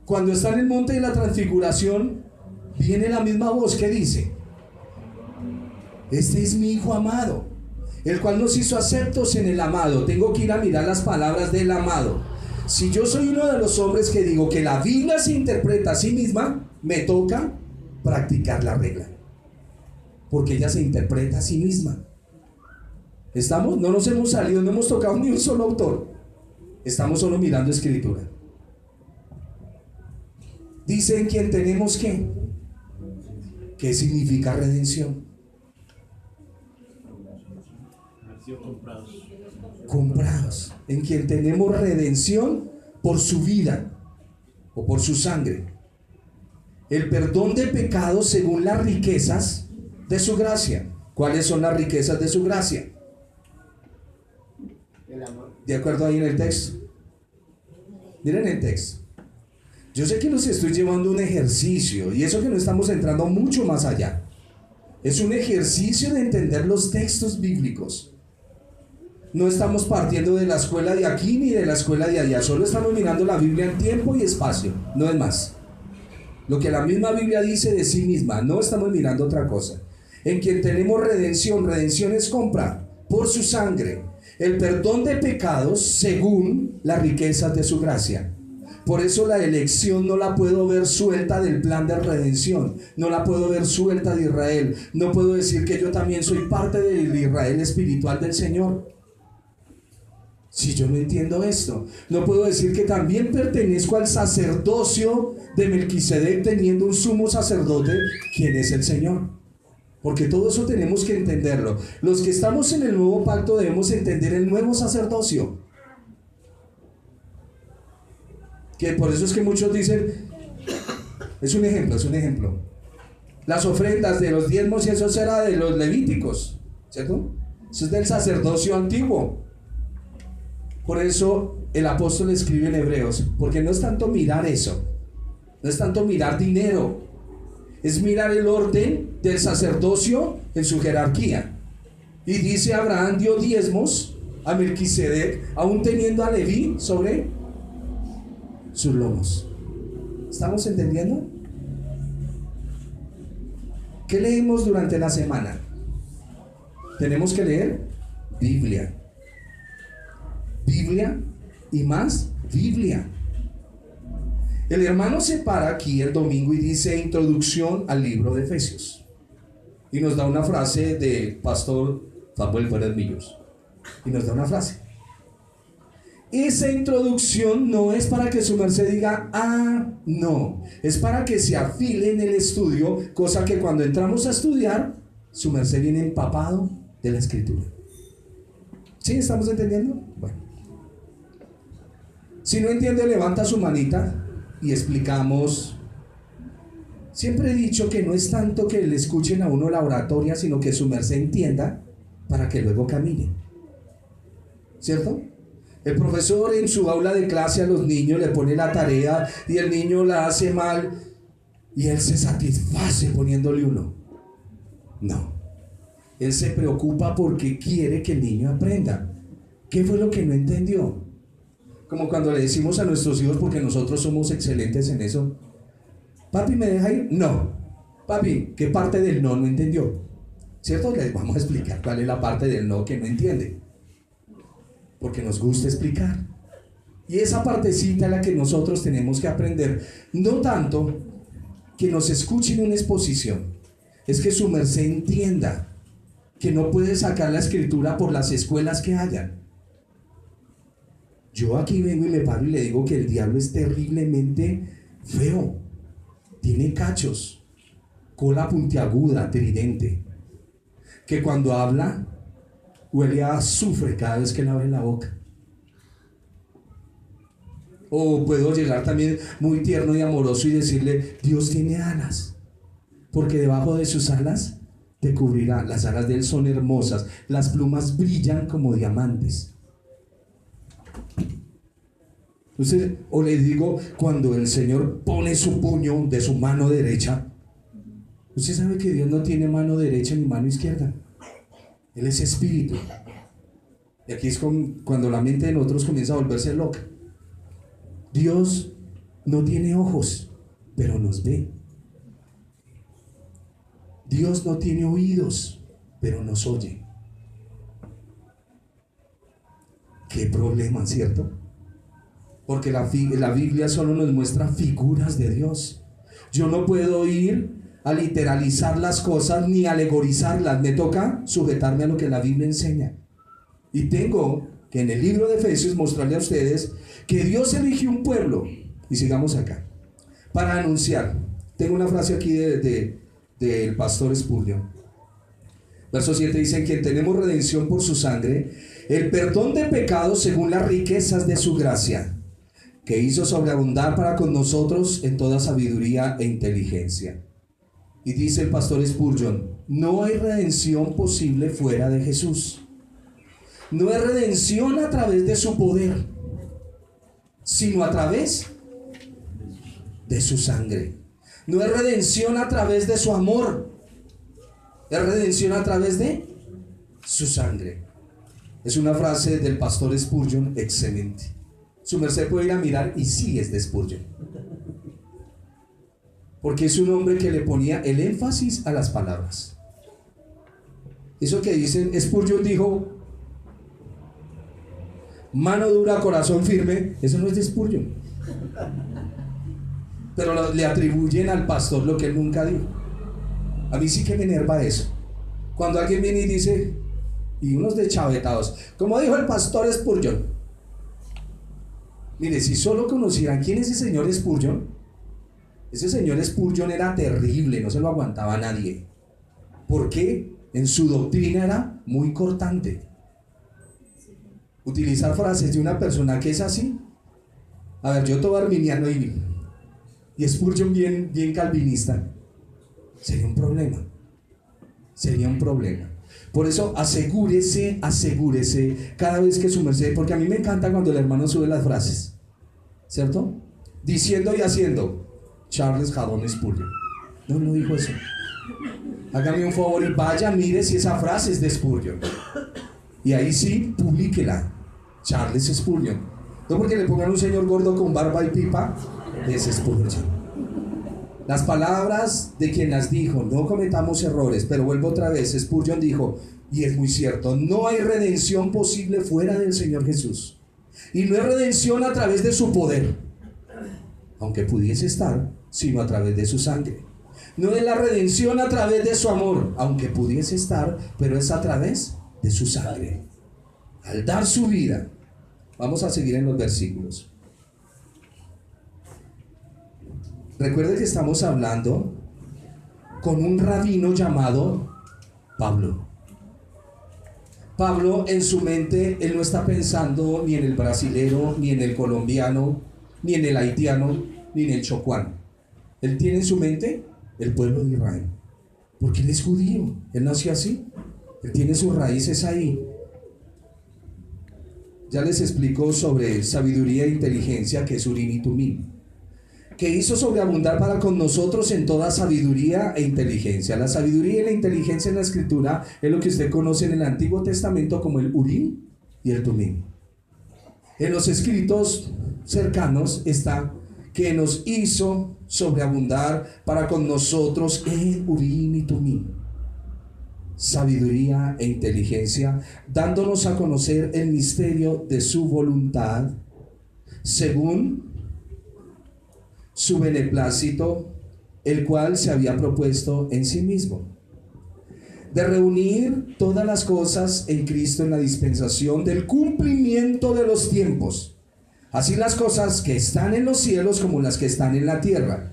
Cuando está en el monte de la transfiguración, viene la misma voz que dice, este es mi Hijo amado, el cual nos hizo aceptos en el amado. Tengo que ir a mirar las palabras del amado. Si yo soy uno de los hombres que digo que la Biblia se interpreta a sí misma, me toca practicar la regla, porque ella se interpreta a sí misma. ¿Estamos? No nos hemos salido, no hemos tocado ni un solo autor. Estamos solo mirando Escritura. Dice en quien tenemos ¿qué? ¿Qué significa redención? Comprados. En quien tenemos redención por su vida o por su sangre. El perdón de pecados según las riquezas de su gracia. ¿Cuáles son las riquezas de su gracia? El amor. De acuerdo ahí en el texto. Miren el texto. Yo sé que los estoy llevando a un ejercicio, y eso que no estamos entrando mucho más allá. Es un ejercicio de entender los textos bíblicos. No estamos partiendo de la escuela de aquí ni de la escuela de allá, solo estamos mirando la Biblia en tiempo y espacio, no es más. Lo que la misma Biblia dice de sí misma, no estamos mirando otra cosa. En quien tenemos redención, redención es compra por su sangre, el perdón de pecados según las riquezas de su gracia. Por eso la elección no la puedo ver suelta del plan de redención, no la puedo ver suelta de Israel. No puedo decir que yo también soy parte del Israel espiritual del Señor. Si yo no entiendo esto, no puedo decir que también pertenezco al sacerdocio de Melquisedec, teniendo un sumo sacerdote, quien es el Señor. Porque todo eso tenemos que entenderlo. Los que estamos en el nuevo pacto debemos entender el nuevo sacerdocio. Que por eso es que muchos dicen, es un ejemplo. Las ofrendas de los diezmos y eso era de los levíticos, ¿cierto? Eso es del sacerdocio antiguo. Por eso el apóstol escribe en Hebreos, porque no es tanto mirar eso, no es tanto mirar dinero, es mirar el orden del sacerdocio en su jerarquía. Y dice, Abraham dio diezmos a Melquisedec, aún teniendo a Leví sobre sus lomos. ¿Estamos entendiendo? ¿Qué leemos durante la semana? Tenemos que leer Biblia. Biblia y más Biblia. El hermano se para aquí el domingo y dice introducción al libro de Efesios. Y nos da una frase del pastor Samuel Pérez Millos. Y nos da una frase. Esa introducción no es para que su merced diga, no. Es para que se afile en el estudio, cosa que cuando entramos a estudiar, su merced viene empapado de la escritura. ¿Sí? ¿Estamos entendiendo? Bueno. Si no entiende, levanta su manita y explicamos. Siempre he dicho que no es tanto que le escuchen a uno la oratoria, sino que su merced entienda para que luego camine. ¿Cierto? El profesor en su aula de clase a los niños le pone la tarea y el niño la hace mal y él se satisface poniéndole uno. No. Él se preocupa porque quiere que el niño aprenda. ¿Qué fue lo que no entendió? Como cuando le decimos a nuestros hijos, porque nosotros somos excelentes en eso: papi, ¿me deja ir? No. Papi, ¿qué parte del no entendió? ¿Cierto? Les vamos a explicar cuál es la parte del no que no entiende. Porque nos gusta explicar. Y esa partecita es la que nosotros tenemos que aprender. No tanto que nos escuchen una exposición, es que su merced entienda que no puede sacar la escritura por las escuelas que hayan. Yo aquí vengo y me paro y le digo que el diablo es terriblemente feo. Tiene cachos, cola puntiaguda, tridente, que cuando habla huele a azufre cada vez que le abre la boca. O puedo llegar también muy tierno y amoroso y decirle: Dios tiene alas, porque debajo de sus alas te cubrirá. Las alas de él son hermosas, las plumas brillan como diamantes. Entonces, o le digo, cuando el Señor pone su puño de su mano derecha, usted sabe que Dios no tiene mano derecha ni mano izquierda. Él es espíritu. Y aquí es cuando la mente de nosotros comienza a volverse loca. Dios no tiene ojos, pero nos ve. Dios no tiene oídos, pero nos oye. Qué problema, ¿cierto? Porque la Biblia solo nos muestra figuras de Dios. Yo no puedo ir a literalizar las cosas ni alegorizarlas. Me toca sujetarme a lo que la Biblia enseña. Y tengo que en el libro de Efesios mostrarle a ustedes que Dios eligió un pueblo. Y sigamos acá para anunciar. Tengo una frase aquí del pastor Spurgeon. Verso 7 dice: en quien tenemos redención por su sangre, el perdón de pecados según las riquezas de su gracia, que hizo sobreabundar para con nosotros en toda sabiduría e inteligencia. Y dice el pastor Spurgeon: no hay redención posible fuera de Jesús. No es redención a través de su poder, sino a través de su sangre. No es redención a través de su amor, es redención a través de su sangre. Es una frase del pastor Spurgeon excelente. Su merced puede ir a mirar y sí es de Spurgeon, porque es un hombre que le ponía el énfasis a las palabras. Eso que dicen, Spurgeon dijo: mano dura, corazón firme. Eso no es de Spurgeon, pero le atribuyen al pastor lo que él nunca dijo. A mí sí que me enerva eso, cuando alguien viene y dice, y unos deschavetados, como dijo el pastor Spurgeon. Mire, si solo conocieran quién es ese señor Spurgeon. Ese señor Spurgeon era terrible, no se lo aguantaba a nadie. Porque en su doctrina era muy cortante. Utilizar frases de una persona que es así. A ver, yo todo arminiano y Spurgeon bien calvinista. Sería un problema. Sería un problema. Por eso asegúrese cada vez que su merced, porque a mí me encanta cuando el hermano sube las frases, ¿cierto? Diciendo y haciendo. Charles Haddon Spurgeon. No dijo eso. Hágame un favor y vaya, mire si esa frase es de Spurgeon. Y ahí sí, publíquela. Charles Spurgeon. No porque le pongan un señor gordo con barba y pipa, es Spurgeon. Las palabras de quien las dijo, no cometamos errores, pero vuelvo otra vez, Spurgeon dijo, y es muy cierto, no hay redención posible fuera del Señor Jesús. Y no hay redención a través de su poder, aunque pudiese estar, sino a través de su sangre. No es la redención a través de su amor, aunque pudiese estar, pero es a través de su sangre. Al dar su vida. Vamos a seguir en los versículos. Recuerde que estamos hablando con un rabino llamado Pablo. Pablo en su mente, él no está pensando ni en el brasilero, ni en el colombiano, ni en el haitiano, ni en el chocuano. Él tiene en su mente el pueblo de Israel, porque él es judío, él nació así, él tiene sus raíces ahí. Ya les explico sobre sabiduría e inteligencia, que es Urim y Tumim, que hizo sobreabundar para con nosotros en toda sabiduría e inteligencia. La sabiduría y la inteligencia en la escritura es lo que usted conoce en el Antiguo Testamento como el Urim y el Tumim. En los escritos cercanos está que nos hizo sobreabundar para con nosotros en Urim y Tumim. Sabiduría e inteligencia, dándonos a conocer el misterio de su voluntad, según su beneplácito, el cual se había propuesto en sí mismo, de reunir todas las cosas en Cristo en la dispensación del cumplimiento de los tiempos, así las cosas que están en los cielos como las que están en la tierra.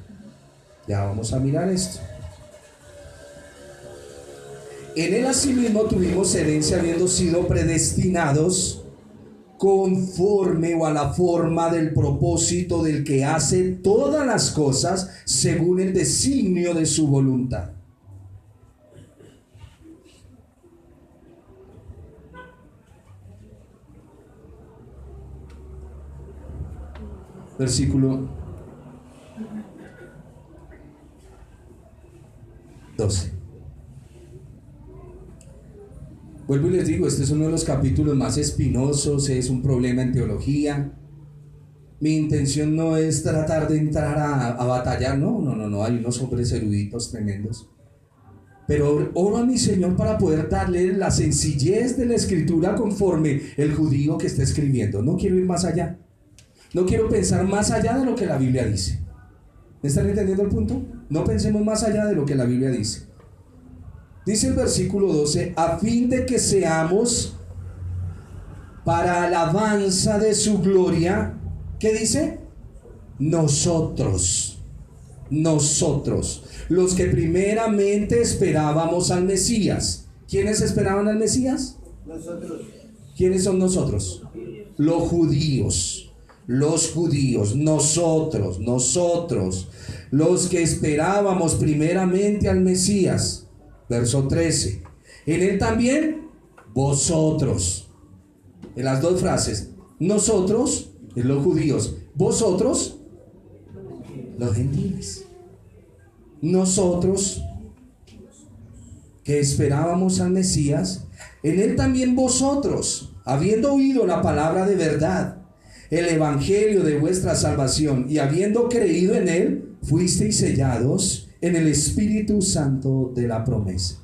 Ya vamos a mirar esto. En él asimismo tuvimos herencia, habiendo sido predestinados conforme o a la forma del propósito del que hace todas las cosas según el designio de su voluntad. Versículo 12. Vuelvo y les digo, este es uno de los capítulos más espinosos, es un problema en teología. Mi intención no es tratar de entrar a batallar, no, hay unos hombres eruditos tremendos. Pero oro a mi Señor para poder darle la sencillez de la escritura conforme el judío que está escribiendo. No quiero ir más allá. No quiero pensar más allá de lo que la Biblia dice. ¿Me están entendiendo el punto? No pensemos más allá de lo que la Biblia dice. Dice el versículo 12, a fin de que seamos para alabanza de su gloria. ¿Qué dice? Nosotros, los que primeramente esperábamos al Mesías. ¿Quiénes esperaban al Mesías? Nosotros. ¿Quiénes son nosotros? Los judíos, nosotros, los que esperábamos primeramente al Mesías. Verso 13. En él también vosotros. En las dos frases. Nosotros, los judíos. Vosotros, los gentiles. Nosotros, que esperábamos al Mesías. En él también vosotros, habiendo oído la palabra de verdad, el evangelio de vuestra salvación, y habiendo creído en él, fuisteis sellados en el Espíritu Santo de la promesa.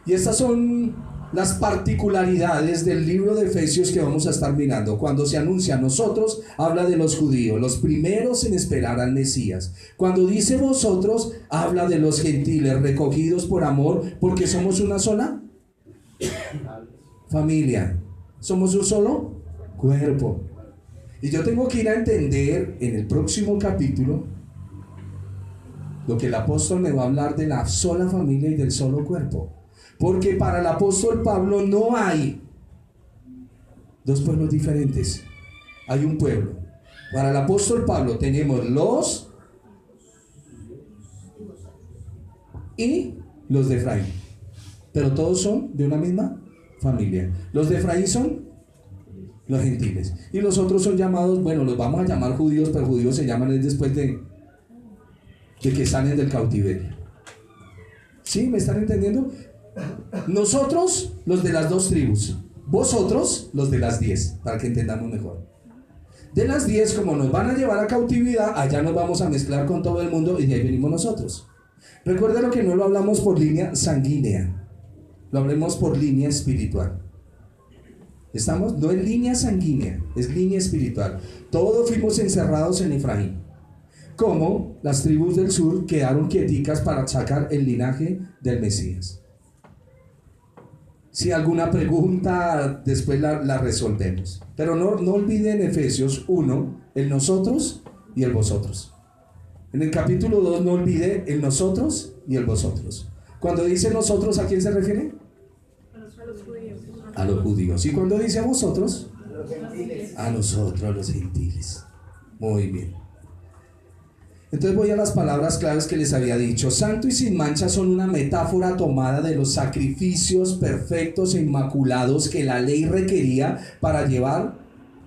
Y estas son las particularidades del libro de Efesios que vamos a estar mirando. Cuando se anuncia a nosotros, habla de los judíos, los primeros en esperar al Mesías. Cuando dice vosotros, habla de los gentiles recogidos por amor, porque somos una sola familia, somos un solo cuerpo. Y yo tengo que ir a entender en el próximo capítulo Lo que el apóstol me va a hablar de la sola familia y del solo cuerpo. Porque para el apóstol Pablo no hay dos pueblos diferentes. Hay un pueblo. Para el apóstol Pablo tenemos los y los de Efraín. Pero todos son de una misma familia. Los de Efraín son los gentiles. Y los otros son llamados, bueno, los vamos a llamar judíos, pero judíos se llaman después de que salen del cautiverio. ¿Sí? ¿Me están entendiendo? Nosotros, los de las 2 tribus. Vosotros, los de las 10, para que entendamos mejor. De las 10, como nos van a llevar a cautividad, allá nos vamos a mezclar con todo el mundo y de ahí venimos nosotros. Recuerda lo que no lo hablamos por línea sanguínea, lo hablemos por línea espiritual. ¿Estamos? No es línea sanguínea, es línea espiritual. Todos fuimos encerrados en Efraín. Como las tribus del sur quedaron quieticas para sacar el linaje del Mesías. Si alguna pregunta, después la resolvemos. Pero no olviden Efesios 1, el nosotros y el vosotros. En el capítulo 2 no olvide el nosotros y el vosotros. Cuando dice nosotros, ¿a quién se refiere? A los judíos. A los judíos. ¿Y cuando dice a vosotros? A nosotros, los gentiles. Muy bien. Entonces voy a las palabras claves que les había dicho. Santo y sin mancha son una metáfora tomada de los sacrificios perfectos e inmaculados que la ley requería para llevar,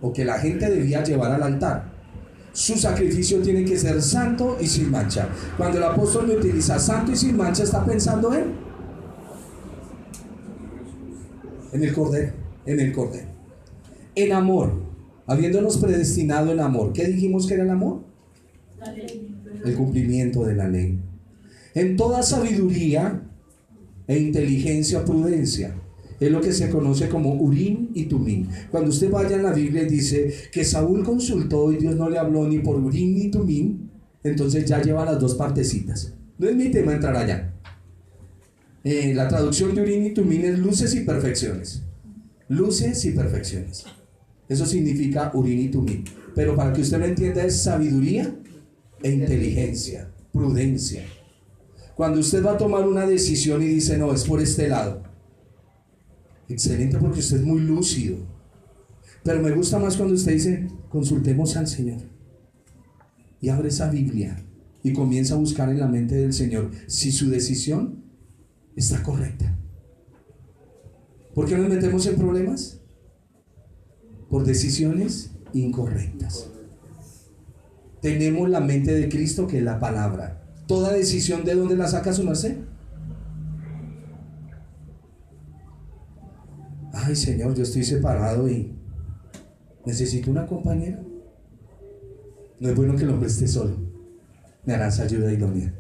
o que la gente debía llevar al altar. Su sacrificio tiene que ser santo y sin mancha. Cuando el apóstol me utiliza santo y sin mancha, está pensando en el Cordero, en el Cordero. En amor, habiéndonos predestinado en amor. ¿Qué dijimos que era el amor? La ley. El cumplimiento de la ley. En toda sabiduría e inteligencia, prudencia. Es lo que se conoce como Urim y Tumim. Cuando usted vaya en la Biblia y dice que Saúl consultó y Dios no le habló ni por Urim ni Tumim, entonces ya lleva las 2 partecitas. No es mi tema entrar allá. La traducción de Urim y Tumim es luces y perfecciones. Luces y perfecciones. Eso significa Urim y Tumim. Pero para que usted lo entienda, es sabiduría e inteligencia, prudencia. Cuando usted va a tomar una decisión y dice, no, es por este lado. Excelente, porque usted es muy lúcido. Pero me gusta más cuando usted dice, consultemos al Señor. Y abre esa Biblia y comienza a buscar en la mente del Señor si su decisión está correcta. ¿Por qué nos metemos en problemas? Por decisiones incorrectas. Tenemos la mente de Cristo, que es la palabra. Toda decisión, ¿de dónde la saca su merced? Ay, Señor, yo estoy separado y necesito una compañera. No es bueno que el hombre esté solo. Me harás ayuda idónea.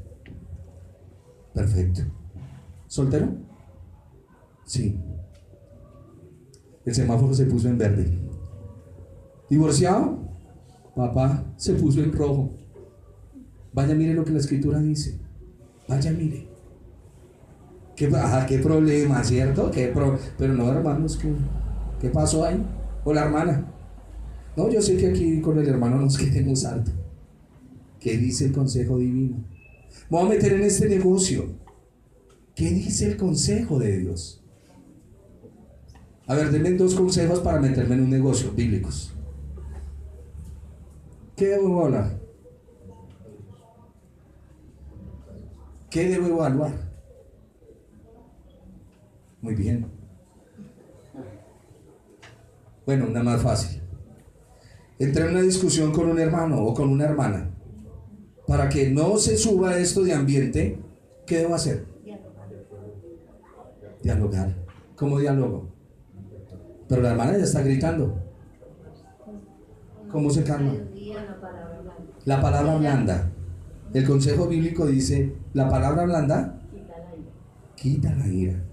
Perfecto. ¿Soltero? Sí. El semáforo se puso en verde. ¿Divorciado? Papá, se puso en rojo. Vaya, mire lo que la escritura dice. Vaya, mire. Qué problema, ¿cierto? Pero no, hermanos, ¿qué pasó ahí? O la hermana. No, yo sé que aquí con el hermano nos quedemos harto. ¿Qué dice el consejo divino? Me voy a meter en este negocio. ¿Qué dice el consejo de Dios? A ver, denme 2 consejos para meterme en un negocio bíblicos. ¿Qué debo hablar? ¿Qué debo evaluar? Muy bien. Bueno, una más fácil. Entré en una discusión con un hermano o con una hermana. Para que no se suba esto de ambiente, ¿qué debo hacer? Dialogar. ¿Cómo dialogo? Pero la hermana ya está gritando. ¿Cómo se calma? La palabra blanda. El consejo bíblico dice, la palabra blanda quita la ira.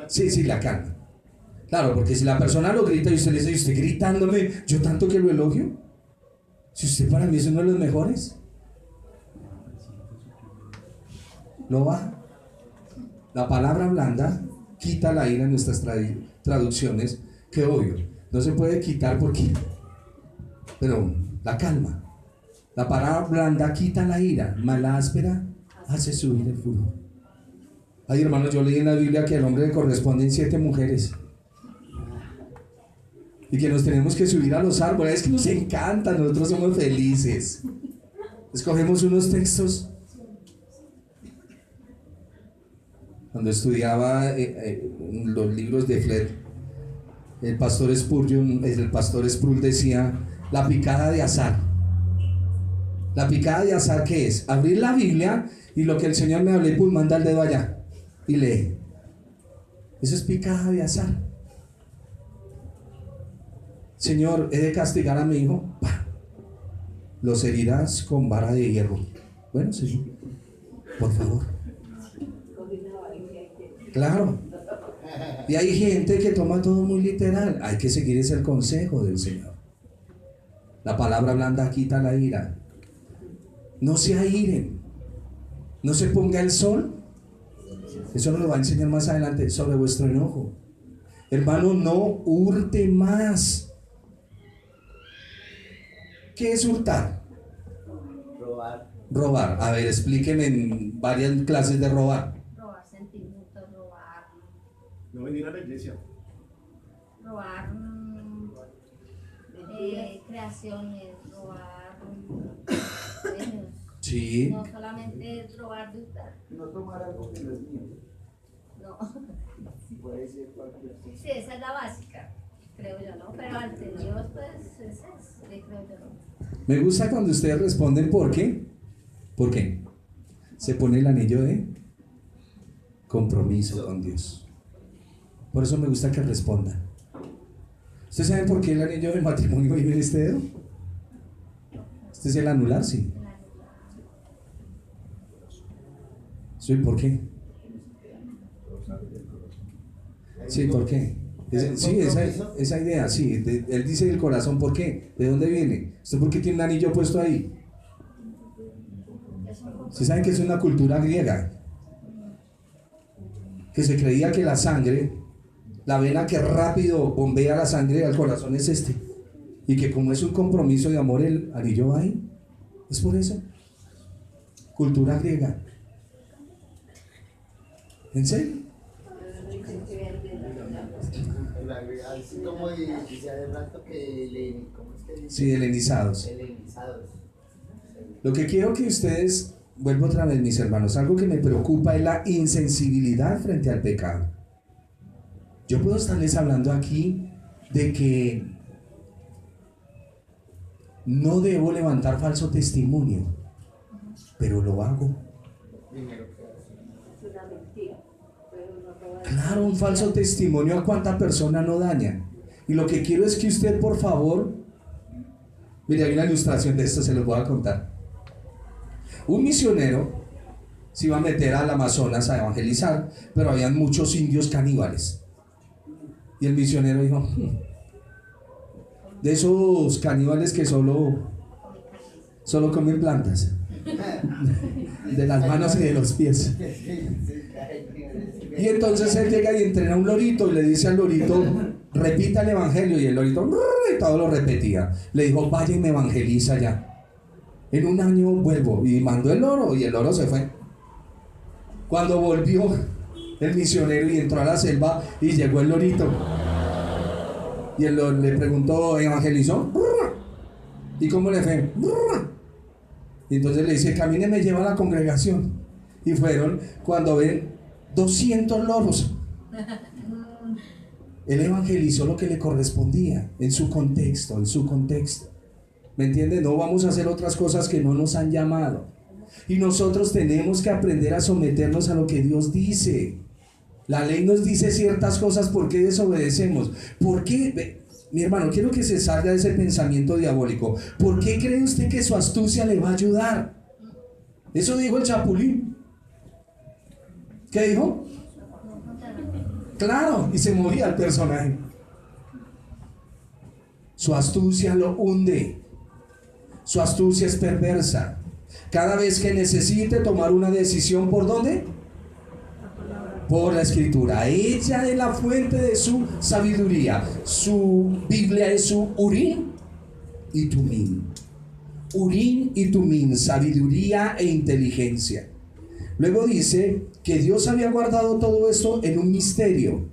Sí, la calma. Claro, porque si la persona lo grita y usted le dice, usted gritándome, yo tanto que lo elogio. Si usted para mí es uno de los mejores, lo va. La palabra blanda quita la ira en nuestras traducciones, que obvio, no se puede quitar porque, pero la calma La palabra blanda quita la ira, mas la áspera hace subir el furor. Ay, hermanos, yo leí en la Biblia que al hombre le corresponden 7 mujeres. Y que nos tenemos que subir a los árboles. Es que nos encanta, nosotros somos felices. Escogemos unos textos. Cuando estudiaba los libros de Fled, el pastor Sproul decía, la picada de azar. La picada de azar, ¿qué es? Abrir la Biblia y lo que el Señor me hable, pues manda el dedo allá y lee. Eso es picada de azar. Señor, he de castigar a mi hijo. ¡Pah! Los herirás con vara de hierro. Bueno, Señor, por favor. Claro. Y hay gente que toma todo muy literal. Hay que seguir ese consejo del Señor. La palabra blanda quita la ira. No se airen. No se ponga el sol. Eso nos lo va a enseñar más adelante sobre vuestro enojo. Hermano, no hurte más. ¿Qué es hurtar? Robar. Robar. A ver, explíqueme en varias clases de robar. Robar sentimientos, robar, No venir a la iglesia. robar creaciones, robar sueños. Sí. No solamente es robar de usted. No tomar algo que no es mío. No. Puede ser cualquier cosa. Sí, esa es la básica, creo yo, ¿no? Pero ante Dios, pues, esa es, creo yo, ¿no? Me gusta cuando ustedes responden ¿por qué? ¿Por qué? Se pone el anillo de compromiso con Dios. Por eso me gusta que respondan. ¿Ustedes saben por qué el anillo de matrimonio vive en este dedo? Este es el anular, sí. ¿Sí? ¿Por qué? Sí, ¿por qué? Sí, esa idea, sí. Él dice el corazón, ¿por qué? ¿De dónde viene? ¿Usted por qué tiene un anillo puesto ahí? ¿Ustedes saben que es una cultura griega? Que se creía que la sangre, la vena que rápido bombea la sangre al corazón es este. Y que como es un compromiso de amor, el anillo va ahí. Es por eso. Cultura griega. ¿En serio? Así como decía de rato que ¿cómo es que dice? Sí, helenizados. Helenizados. Lo que quiero que ustedes, vuelvo otra vez, mis hermanos, algo que me preocupa es la insensibilidad frente al pecado. Yo puedo estarles hablando aquí de que no debo levantar falso testimonio, pero lo hago. Claro, un falso testimonio a cuánta persona no daña. Y lo que quiero es que usted, por favor, mire, hay una ilustración de esto, se los voy a contar. Un misionero se iba a meter al Amazonas a evangelizar, pero habían muchos indios caníbales. Y el misionero dijo, de esos caníbales que solo comen plantas, de las manos y de los pies. Y entonces él llega y entrena a un lorito y le dice al lorito, repita el evangelio. Y el lorito y todo lo repetía. Le dijo, vaya y me evangeliza ya. En un año vuelvo. Y mandó el loro y el loro se fue. Cuando volvió el misionero y entró a la selva y llegó el lorito. Y él le preguntó, ¿evangelizó? ¿Y cómo le fue? Y entonces le dice, camine, me lleva a la congregación. Y fueron cuando ven 200 loros. Él evangelizó lo que le correspondía en su contexto, ¿me entiende? No vamos a hacer otras cosas que no nos han llamado. Y nosotros tenemos que aprender a someternos a lo que Dios dice. La ley nos dice ciertas cosas, ¿por qué desobedecemos? ¿Por qué? Mi hermano, quiero que se salga de ese pensamiento diabólico. ¿Por qué cree usted que su astucia le va a ayudar? Eso dijo el Chapulín. ¿Qué dijo? Claro, y se moría el personaje. Su astucia lo hunde. Su astucia es perversa. Cada vez que necesite tomar una decisión, ¿por dónde? Por la Escritura. Ella es la fuente de su sabiduría. Su Biblia es su Urim y Tumim. Urim y Tumim, sabiduría e inteligencia. Luego dice que Dios había guardado todo esto en un misterio.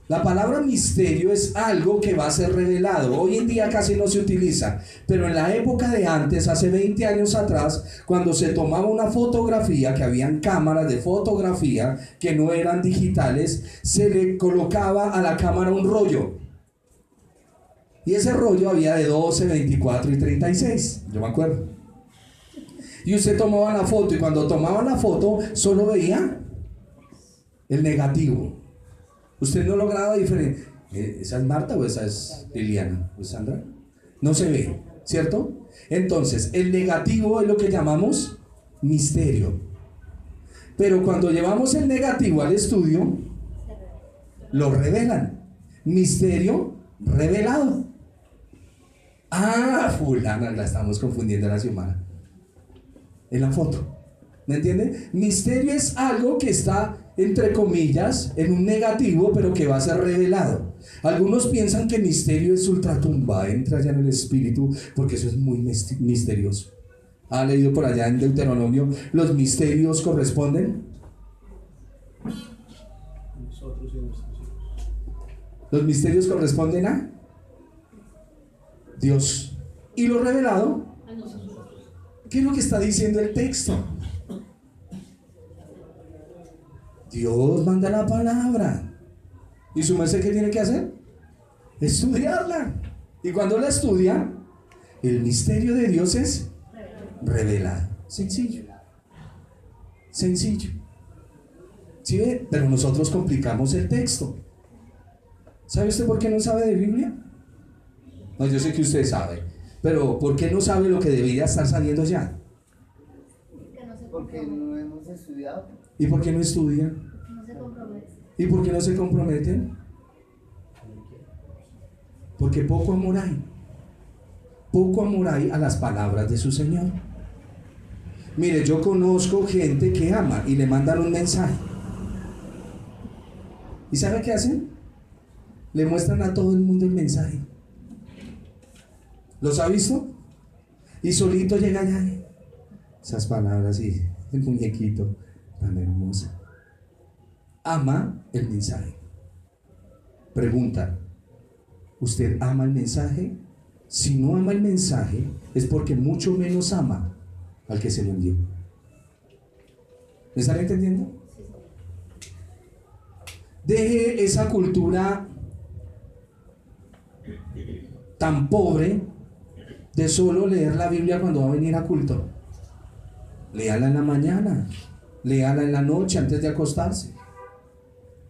La palabra misterio es algo que va a ser revelado. Hoy en día casi no se utiliza, pero en la época de antes, hace 20 años atrás, cuando se tomaba una fotografía, que habían cámaras de fotografía que no eran digitales, se le colocaba a la cámara un rollo. Y ese rollo había de 12, 24 y 36, yo me acuerdo. Y usted tomaba la foto, y cuando tomaba la foto solo veía el negativo. Usted no lograba diferenciar. ¿Esa es Marta o esa es Liliana o Sandra? No se ve, ¿cierto? Entonces, el negativo es lo que llamamos misterio. Pero cuando llevamos el negativo al estudio, lo revelan. Misterio revelado. Ah, fulana, la estamos confundiendo la semana. En la foto. ¿Me entienden? Misterio es algo que está, entre comillas, en un negativo, pero que va a ser revelado. Algunos piensan que misterio es ultratumba, entra ya en el espíritu, porque eso es muy misterioso. ¿Ha leído por allá en Deuteronomio? ¿Los misterios corresponden? Nosotros y nuestros hijos. Los misterios corresponden a Dios. Y lo revelado, ¿qué es lo que está diciendo el texto? Dios manda la palabra. ¿Y su merced qué tiene que hacer? Estudiarla. Y cuando la estudia, el misterio de Dios es revelado. Sencillo. Sencillo. ¿Sí ve? Pero nosotros complicamos el texto. ¿Sabe usted por qué no sabe de Biblia? No, yo sé que usted sabe. Pero ¿por qué no sabe lo que debería estar saliendo ya? Porque no hemos estudiado. ¿Y por qué no estudian? No se compromete. ¿Y por qué no se comprometen? Porque poco amor hay. Poco amor hay a las palabras de su Señor. Mire, yo conozco gente que ama y le mandan un mensaje. ¿Y sabe qué hacen? Le muestran a todo el mundo el mensaje. ¿Los ha visto? Y solito llega allá. Esas palabras y el muñequito tan hermosa. Ama el mensaje. Pregunta: ¿usted ama el mensaje? Si no ama el mensaje, es porque mucho menos ama al que se lo envió. ¿Me están entendiendo? Deje esa cultura tan pobre de solo leer la Biblia cuando va a venir a culto. Léala en la mañana, léala en la noche antes de acostarse.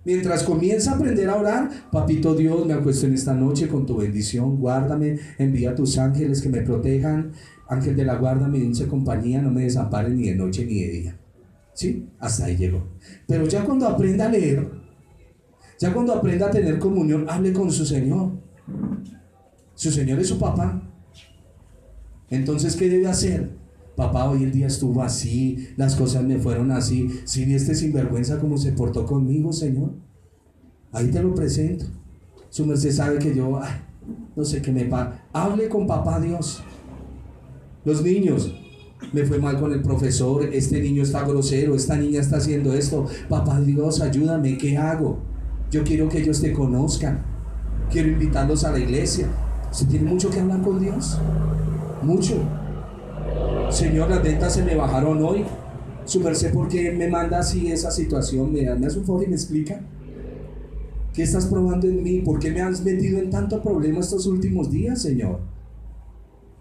Mientras comienza a aprender a orar: papito Dios, me acuesto en esta noche con tu bendición, guárdame, envía a tus ángeles que me protejan, ángel de la guarda, mi dulce compañía, no me desamparen ni de noche ni de día. ¿Sí? Hasta ahí llegó. Pero ya cuando aprenda a leer, ya cuando aprenda a tener comunión, hable con su Señor. Su Señor es su papá. Entonces, ¿qué debe hacer? Papá, hoy el día estuvo así, las cosas me fueron así. Si vi este sinvergüenza como se portó conmigo, Señor, ahí te lo presento. Su merced sabe que yo, no sé qué me pasa. Hable con papá Dios. Los niños: me fue mal con el profesor, este niño está grosero, esta niña está haciendo esto. Papá Dios, ayúdame, ¿qué hago? Yo quiero que ellos te conozcan. Quiero invitarlos a la iglesia. ¿Se tiene mucho que hablar con Dios? Mucho. Señor, las ventas se me bajaron hoy. Su merced, ¿por qué me manda así esa situación? ¿Me hace un favor y me explica? ¿Qué estás probando en mí? ¿Por qué me has metido en tanto problema estos últimos días, Señor?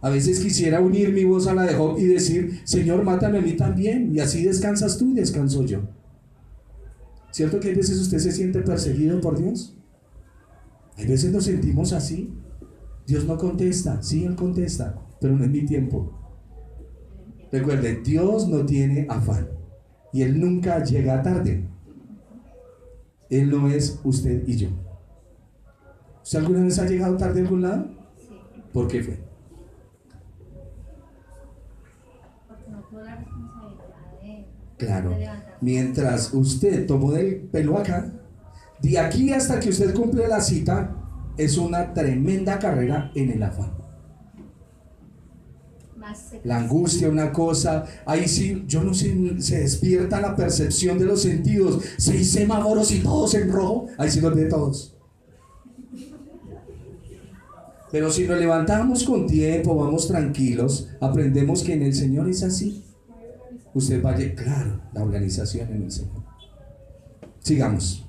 A veces quisiera unir mi voz a la de Job y decir: Señor, mátame a mí también, y así descansas tú y descanso yo. ¿Cierto que hay veces usted se siente perseguido por Dios? Hay veces nos sentimos así. Dios no contesta. Sí, Él contesta, pero no es mi tiempo. Recuerde, Dios no tiene afán y Él nunca llega tarde. Él no es usted y yo. ¿Usted alguna vez ha llegado tarde a algún lado? Sí. ¿Por qué fue? Porque no tuvo la responsabilidad de Claro. levantarse. Mientras usted tomó del pelo acá, de aquí hasta que usted cumple la cita, es una tremenda carrera en el afán. La angustia, una cosa, ahí sí, yo no sé, se despierta la percepción de los sentidos, 6 semáforos y todos en rojo, ahí sí los ve todos. Pero si nos levantamos con tiempo, vamos tranquilos, aprendemos que en el Señor es así. Usted vaya, claro, la organización en el Señor. Sigamos.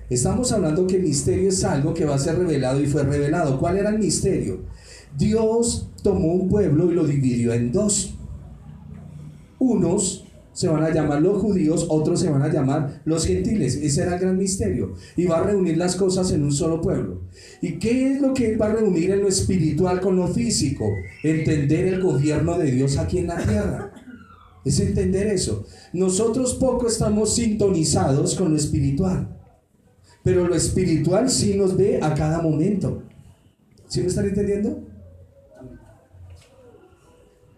Estamos hablando que el misterio es algo que va a ser revelado y fue revelado. ¿Cuál era el misterio? Dios tomó un pueblo y lo dividió en 2. Unos se van a llamar los judíos, otros se van a llamar los gentiles. Ese era el gran misterio. Y va a reunir las cosas en un solo pueblo. ¿Y qué es lo que Él va a reunir en lo espiritual con lo físico? Entender el gobierno de Dios aquí en la tierra. Es entender eso. Nosotros poco estamos sintonizados con lo espiritual. Pero lo espiritual sí nos ve a cada momento. ¿Sí me están entendiendo?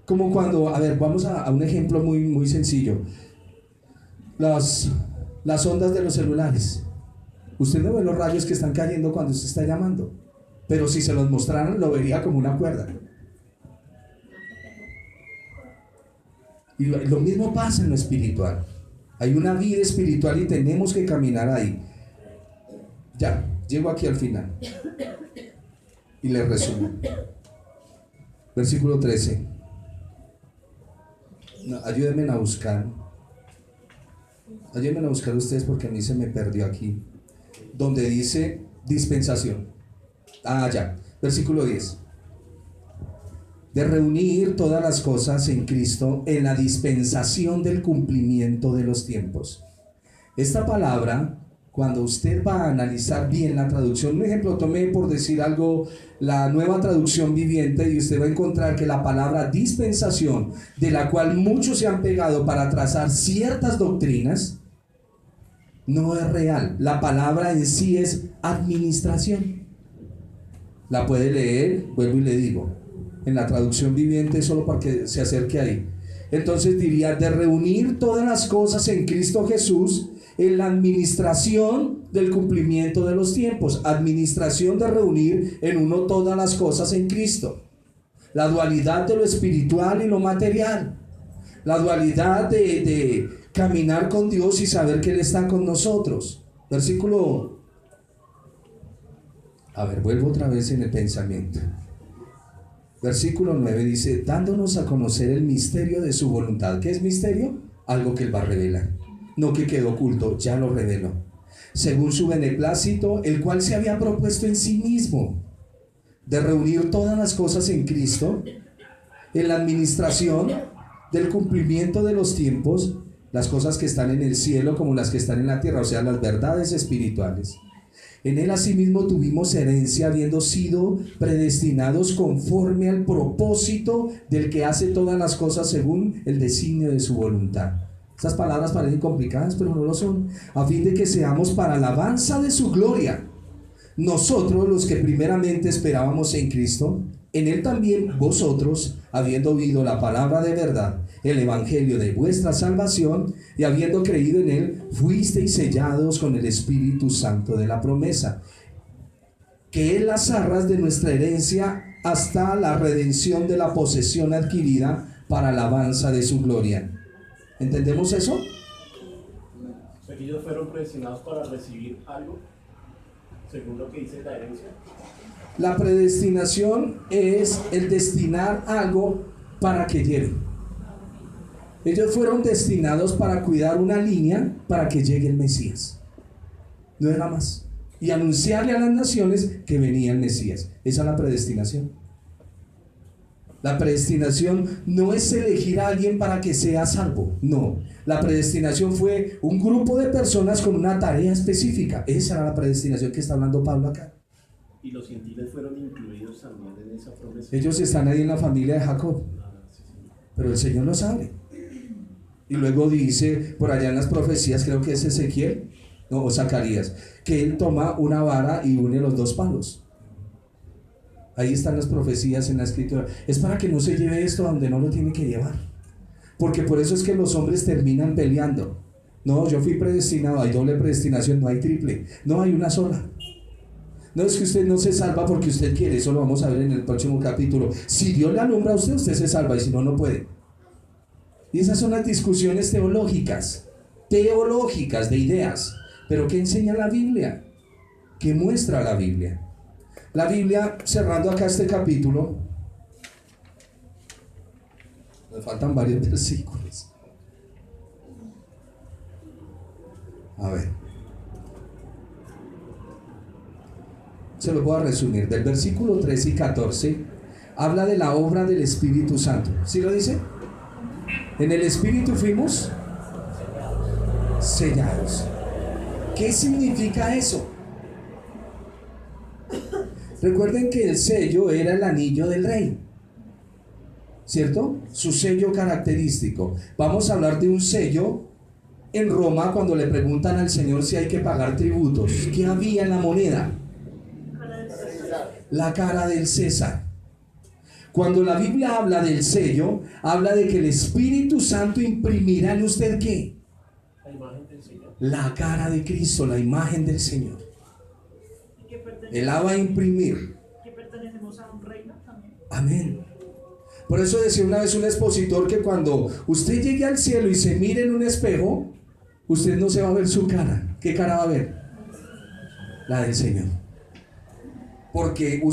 Como cuando, a ver, vamos a un ejemplo muy sencillo. Las ondas de los celulares. Usted no ve los rayos que están cayendo cuando usted está llamando. Pero si se los mostraran, lo vería como una cuerda. Y lo mismo pasa en lo espiritual. Hay una vida espiritual y tenemos que caminar ahí. Ya, llego aquí al final. Y les resumo. Versículo 13. No, ayúdenme a buscar. Ayúdenme a buscar ustedes porque a mí se me perdió aquí. Donde dice dispensación. Ya. Versículo 10. De reunir todas las cosas en Cristo en la dispensación del cumplimiento de los tiempos. Esta palabra, cuando usted va a analizar bien la traducción, un ejemplo, tomé por decir algo la Nueva Traducción Viviente y usted va a encontrar que la palabra dispensación, de la cual muchos se han pegado para trazar ciertas doctrinas, no es real. La palabra en sí es administración. La puede leer, vuelvo y le digo, en la Traducción Viviente, solo para que se acerque ahí. Entonces diría, de reunir todas las cosas en Cristo Jesús en la administración del cumplimiento de los tiempos. Administración de reunir en uno todas las cosas en Cristo. La dualidad de lo espiritual y lo material. La dualidad de caminar con Dios y saber que Él está con nosotros. Versículo... A ver, vuelvo otra vez en el pensamiento. Versículo 9 dice, dándonos a conocer el misterio de su voluntad. ¿Qué es misterio? Algo que Él va a revelar. No que quedó oculto, ya lo reveló. Según su beneplácito, el cual se había propuesto en sí mismo, de reunir todas las cosas en Cristo, en la administración del cumplimiento de los tiempos, las cosas que están en el cielo como las que están en la tierra, o sea, las verdades espirituales. En Él asimismo tuvimos herencia, habiendo sido predestinados conforme al propósito del que hace todas las cosas según el designio de su voluntad. Estas palabras parecen complicadas, pero no lo son. A fin de que seamos para alabanza de su gloria. Nosotros, los que primeramente esperábamos en Cristo, en Él también vosotros, habiendo oído la palabra de verdad, el evangelio de vuestra salvación, y habiendo creído en Él, fuisteis sellados con el Espíritu Santo de la promesa, que es las arras de nuestra herencia hasta la redención de la posesión adquirida para alabanza de su gloria. ¿Entendemos eso? Ellos fueron predestinados para recibir algo, según lo que dice la herencia. La predestinación es el destinar algo para que llegue. Ellos fueron destinados para cuidar una línea para que llegue el Mesías. No era más. Y anunciarle a las naciones que venía el Mesías. Esa es la predestinación. La predestinación no es elegir a alguien para que sea salvo. No. La predestinación fue un grupo de personas con una tarea específica. Esa era la predestinación que está hablando Pablo acá. Y los gentiles fueron incluidos también en esa promesa. Ellos están ahí en la familia de Jacob. Pero el Señor lo sabe. Y luego dice, por allá en las profecías, creo que es Ezequiel, no, o Zacarías, que Él toma una vara y une los 2 palos. Ahí están las profecías en la escritura. Es para que no se lleve esto donde no lo tiene que llevar. Porque por eso es que los hombres terminan peleando. No, yo fui predestinado, hay doble predestinación, no hay triple. No, hay una sola. No es que usted no se salva porque usted quiere, eso lo vamos a ver en el próximo capítulo. Si Dios le alumbra a usted, usted se salva, y si no, no puede. Y esas son las discusiones teológicas de ideas. Pero ¿qué enseña la Biblia? ¿Qué muestra la Biblia? La Biblia, cerrando acá este capítulo, me faltan varios versículos. A ver, se lo voy a resumir. Del versículo 13 y 14 habla de la obra del Espíritu Santo. ¿Sí lo dice? En el Espíritu fuimos sellados. ¿Qué significa eso? Recuerden que el sello era el anillo del rey, ¿cierto? Su sello característico. Vamos a hablar de un sello en Roma cuando le preguntan al Señor si hay que pagar tributos. ¿Qué había en la moneda? La cara del César. Cuando la Biblia habla del sello, habla de que el Espíritu Santo imprimirá en usted ¿qué? La imagen del Señor. La cara de Cristo, la imagen del Señor. Él la va a imprimir. Que pertenecemos a un reino también. Amén. Por eso decía una vez un expositor que cuando usted llegue al cielo y se mire en un espejo, usted no se va a ver su cara. ¿Qué cara va a ver? La del Señor. Porque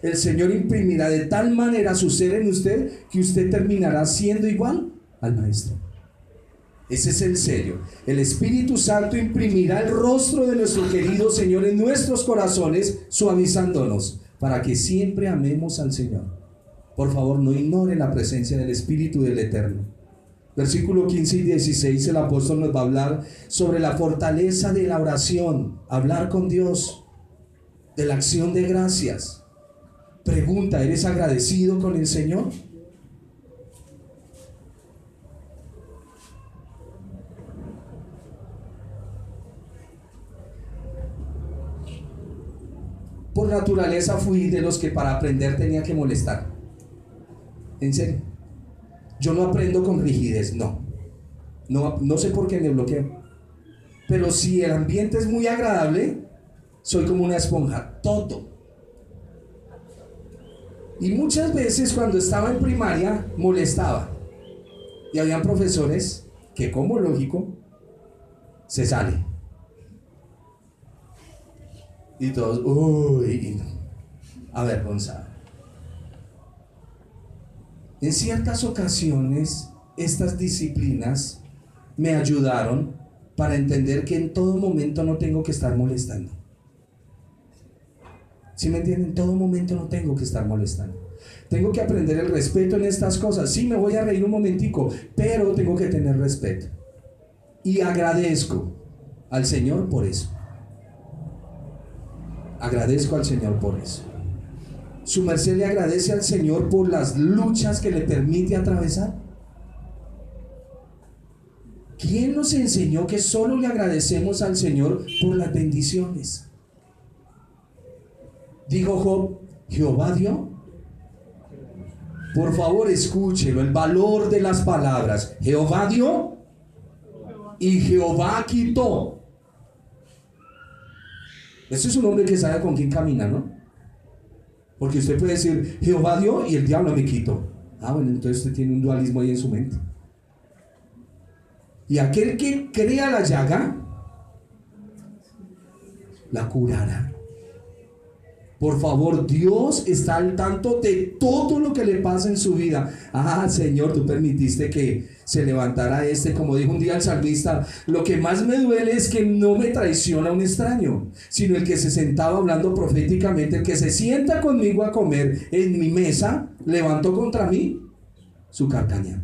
el Señor imprimirá de tal manera su ser en usted que usted terminará siendo igual al Maestro. Ese es el sello. El Espíritu Santo imprimirá el rostro de nuestro querido Señor en nuestros corazones, suavizándonos para que siempre amemos al Señor. Por favor, no ignore la presencia del Espíritu del Eterno. Versículo 15 y 16, el apóstol nos va a hablar sobre la fortaleza de la oración, hablar con Dios, de la acción de gracias. Pregunta, ¿eres agradecido con el Señor? Por naturaleza fui de los que para aprender tenía que molestar. En serio. Yo no aprendo con rigidez, no sé por qué me bloqueo. Pero si el ambiente es muy agradable, soy como una esponja, todo. Y muchas veces cuando estaba en primaria molestaba. Y habían profesores que, como lógico, se sale. Y todos, uy, avergonzado. En ciertas ocasiones, estas disciplinas me ayudaron para entender que en todo momento no tengo que estar molestando. ¿Sí me entienden? En todo momento no tengo que estar molestando. Tengo que aprender el respeto en estas cosas. Sí, me voy a reír un momentico, pero tengo que tener respeto. Y agradezco al Señor por eso. Agradezco al Señor por eso. Su merced le agradece al Señor por las luchas que le permite atravesar. ¿Quién nos enseñó que solo le agradecemos al Señor por las bendiciones? Dijo Job, Jehová dio. Por favor, escúchelo, el valor de las palabras. Jehová dio y Jehová quitó. Ese es un hombre que sabe con quién camina, ¿no? Porque usted puede decir, Jehová dio y el diablo me quitó. Ah, bueno, entonces usted tiene un dualismo ahí en su mente. Y aquel que crea la llaga, la curará. Por favor, Dios está al tanto de todo lo que le pasa en su vida. Ah, Señor, tú permitiste que se levantara como dijo un día el salmista, lo que más me duele es que no me traiciona un extraño, sino el que se sentaba hablando proféticamente, el que se sienta conmigo a comer en mi mesa, levantó contra mí su carcaña.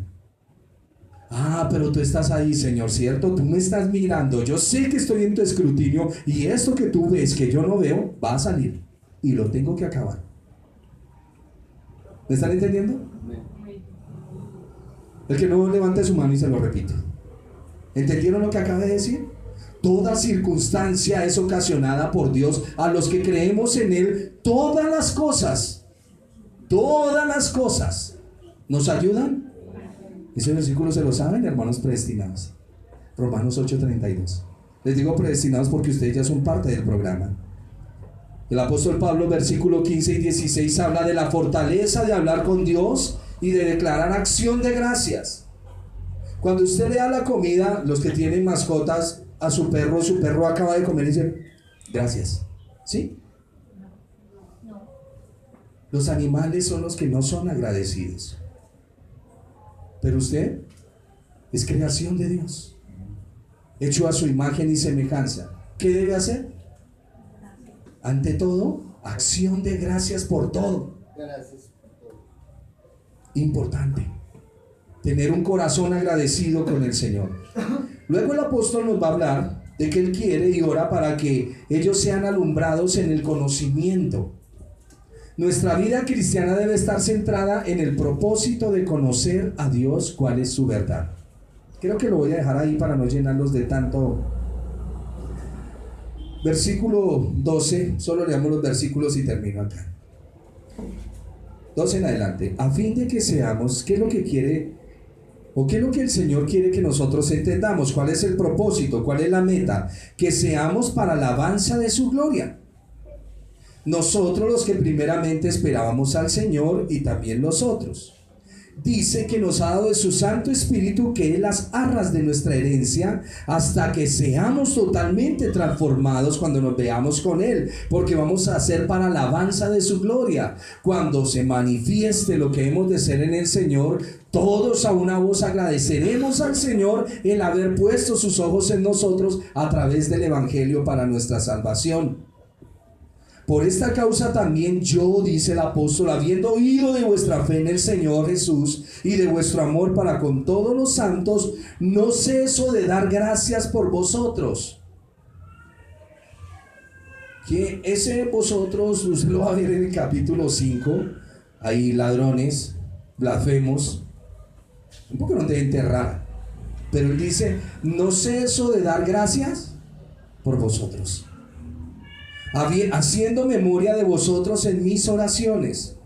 Ah, pero tú estás ahí, Señor, ¿cierto? Tú me estás mirando, yo sé que estoy en tu escrutinio y esto que tú ves que yo no veo, va a salir. Y lo tengo que acabar. ¿Me están entendiendo? El que no levante su mano y se lo repite. ¿Entendieron lo que acaba de decir? Toda circunstancia es ocasionada por Dios. A los que creemos en Él, todas las cosas nos ayudan. Ese versículo se lo saben, hermanos predestinados. Romanos 8:32. Les digo predestinados porque ustedes ya son parte del programa. El apóstol Pablo, versículo 15 y 16, habla de la fortaleza de hablar con Dios y de declarar acción de gracias. Cuando usted le da la comida, los que tienen mascotas, a su perro acaba de comer y dice, gracias. ¿Sí? No. Los animales son los que no son agradecidos. Pero usted es creación de Dios, hecho a su imagen y semejanza. ¿Qué debe hacer? Ante todo, acción de gracias por todo. Gracias por todo. Importante, tener un corazón agradecido con el Señor. Luego el apóstol nos va a hablar de que él quiere y ora para que ellos sean alumbrados en el conocimiento. Nuestra vida cristiana debe estar centrada en el propósito de conocer a Dios, cuál es su verdad. Creo que lo voy a dejar ahí para no llenarlos de tanto. Versículo 12, solo leamos los versículos y termino acá. 12 en adelante. A fin de que seamos, ¿qué es lo que quiere o qué es lo que el Señor quiere que nosotros entendamos? ¿Cuál es el propósito? ¿Cuál es la meta? Que seamos para la alabanza de su gloria. Nosotros los que primeramente esperábamos al Señor y también los otros. Dice que nos ha dado de su Santo Espíritu, que es las arras de nuestra herencia, hasta que seamos totalmente transformados cuando nos veamos con Él, porque vamos a ser para alabanza de su gloria. Cuando se manifieste lo que hemos de ser en el Señor, todos a una voz agradeceremos al Señor el haber puesto sus ojos en nosotros a través del Evangelio para nuestra salvación. Por esta causa también yo, dice el apóstol, habiendo oído de vuestra fe en el Señor Jesús y de vuestro amor para con todos los santos, no ceso de dar gracias por vosotros. Que ese vosotros, usted lo va a ver en el capítulo 5, hay ladrones, blasfemos, un poco no te enterrar, pero él dice, no ceso de dar gracias por vosotros, haciendo memoria de vosotros en mis oraciones,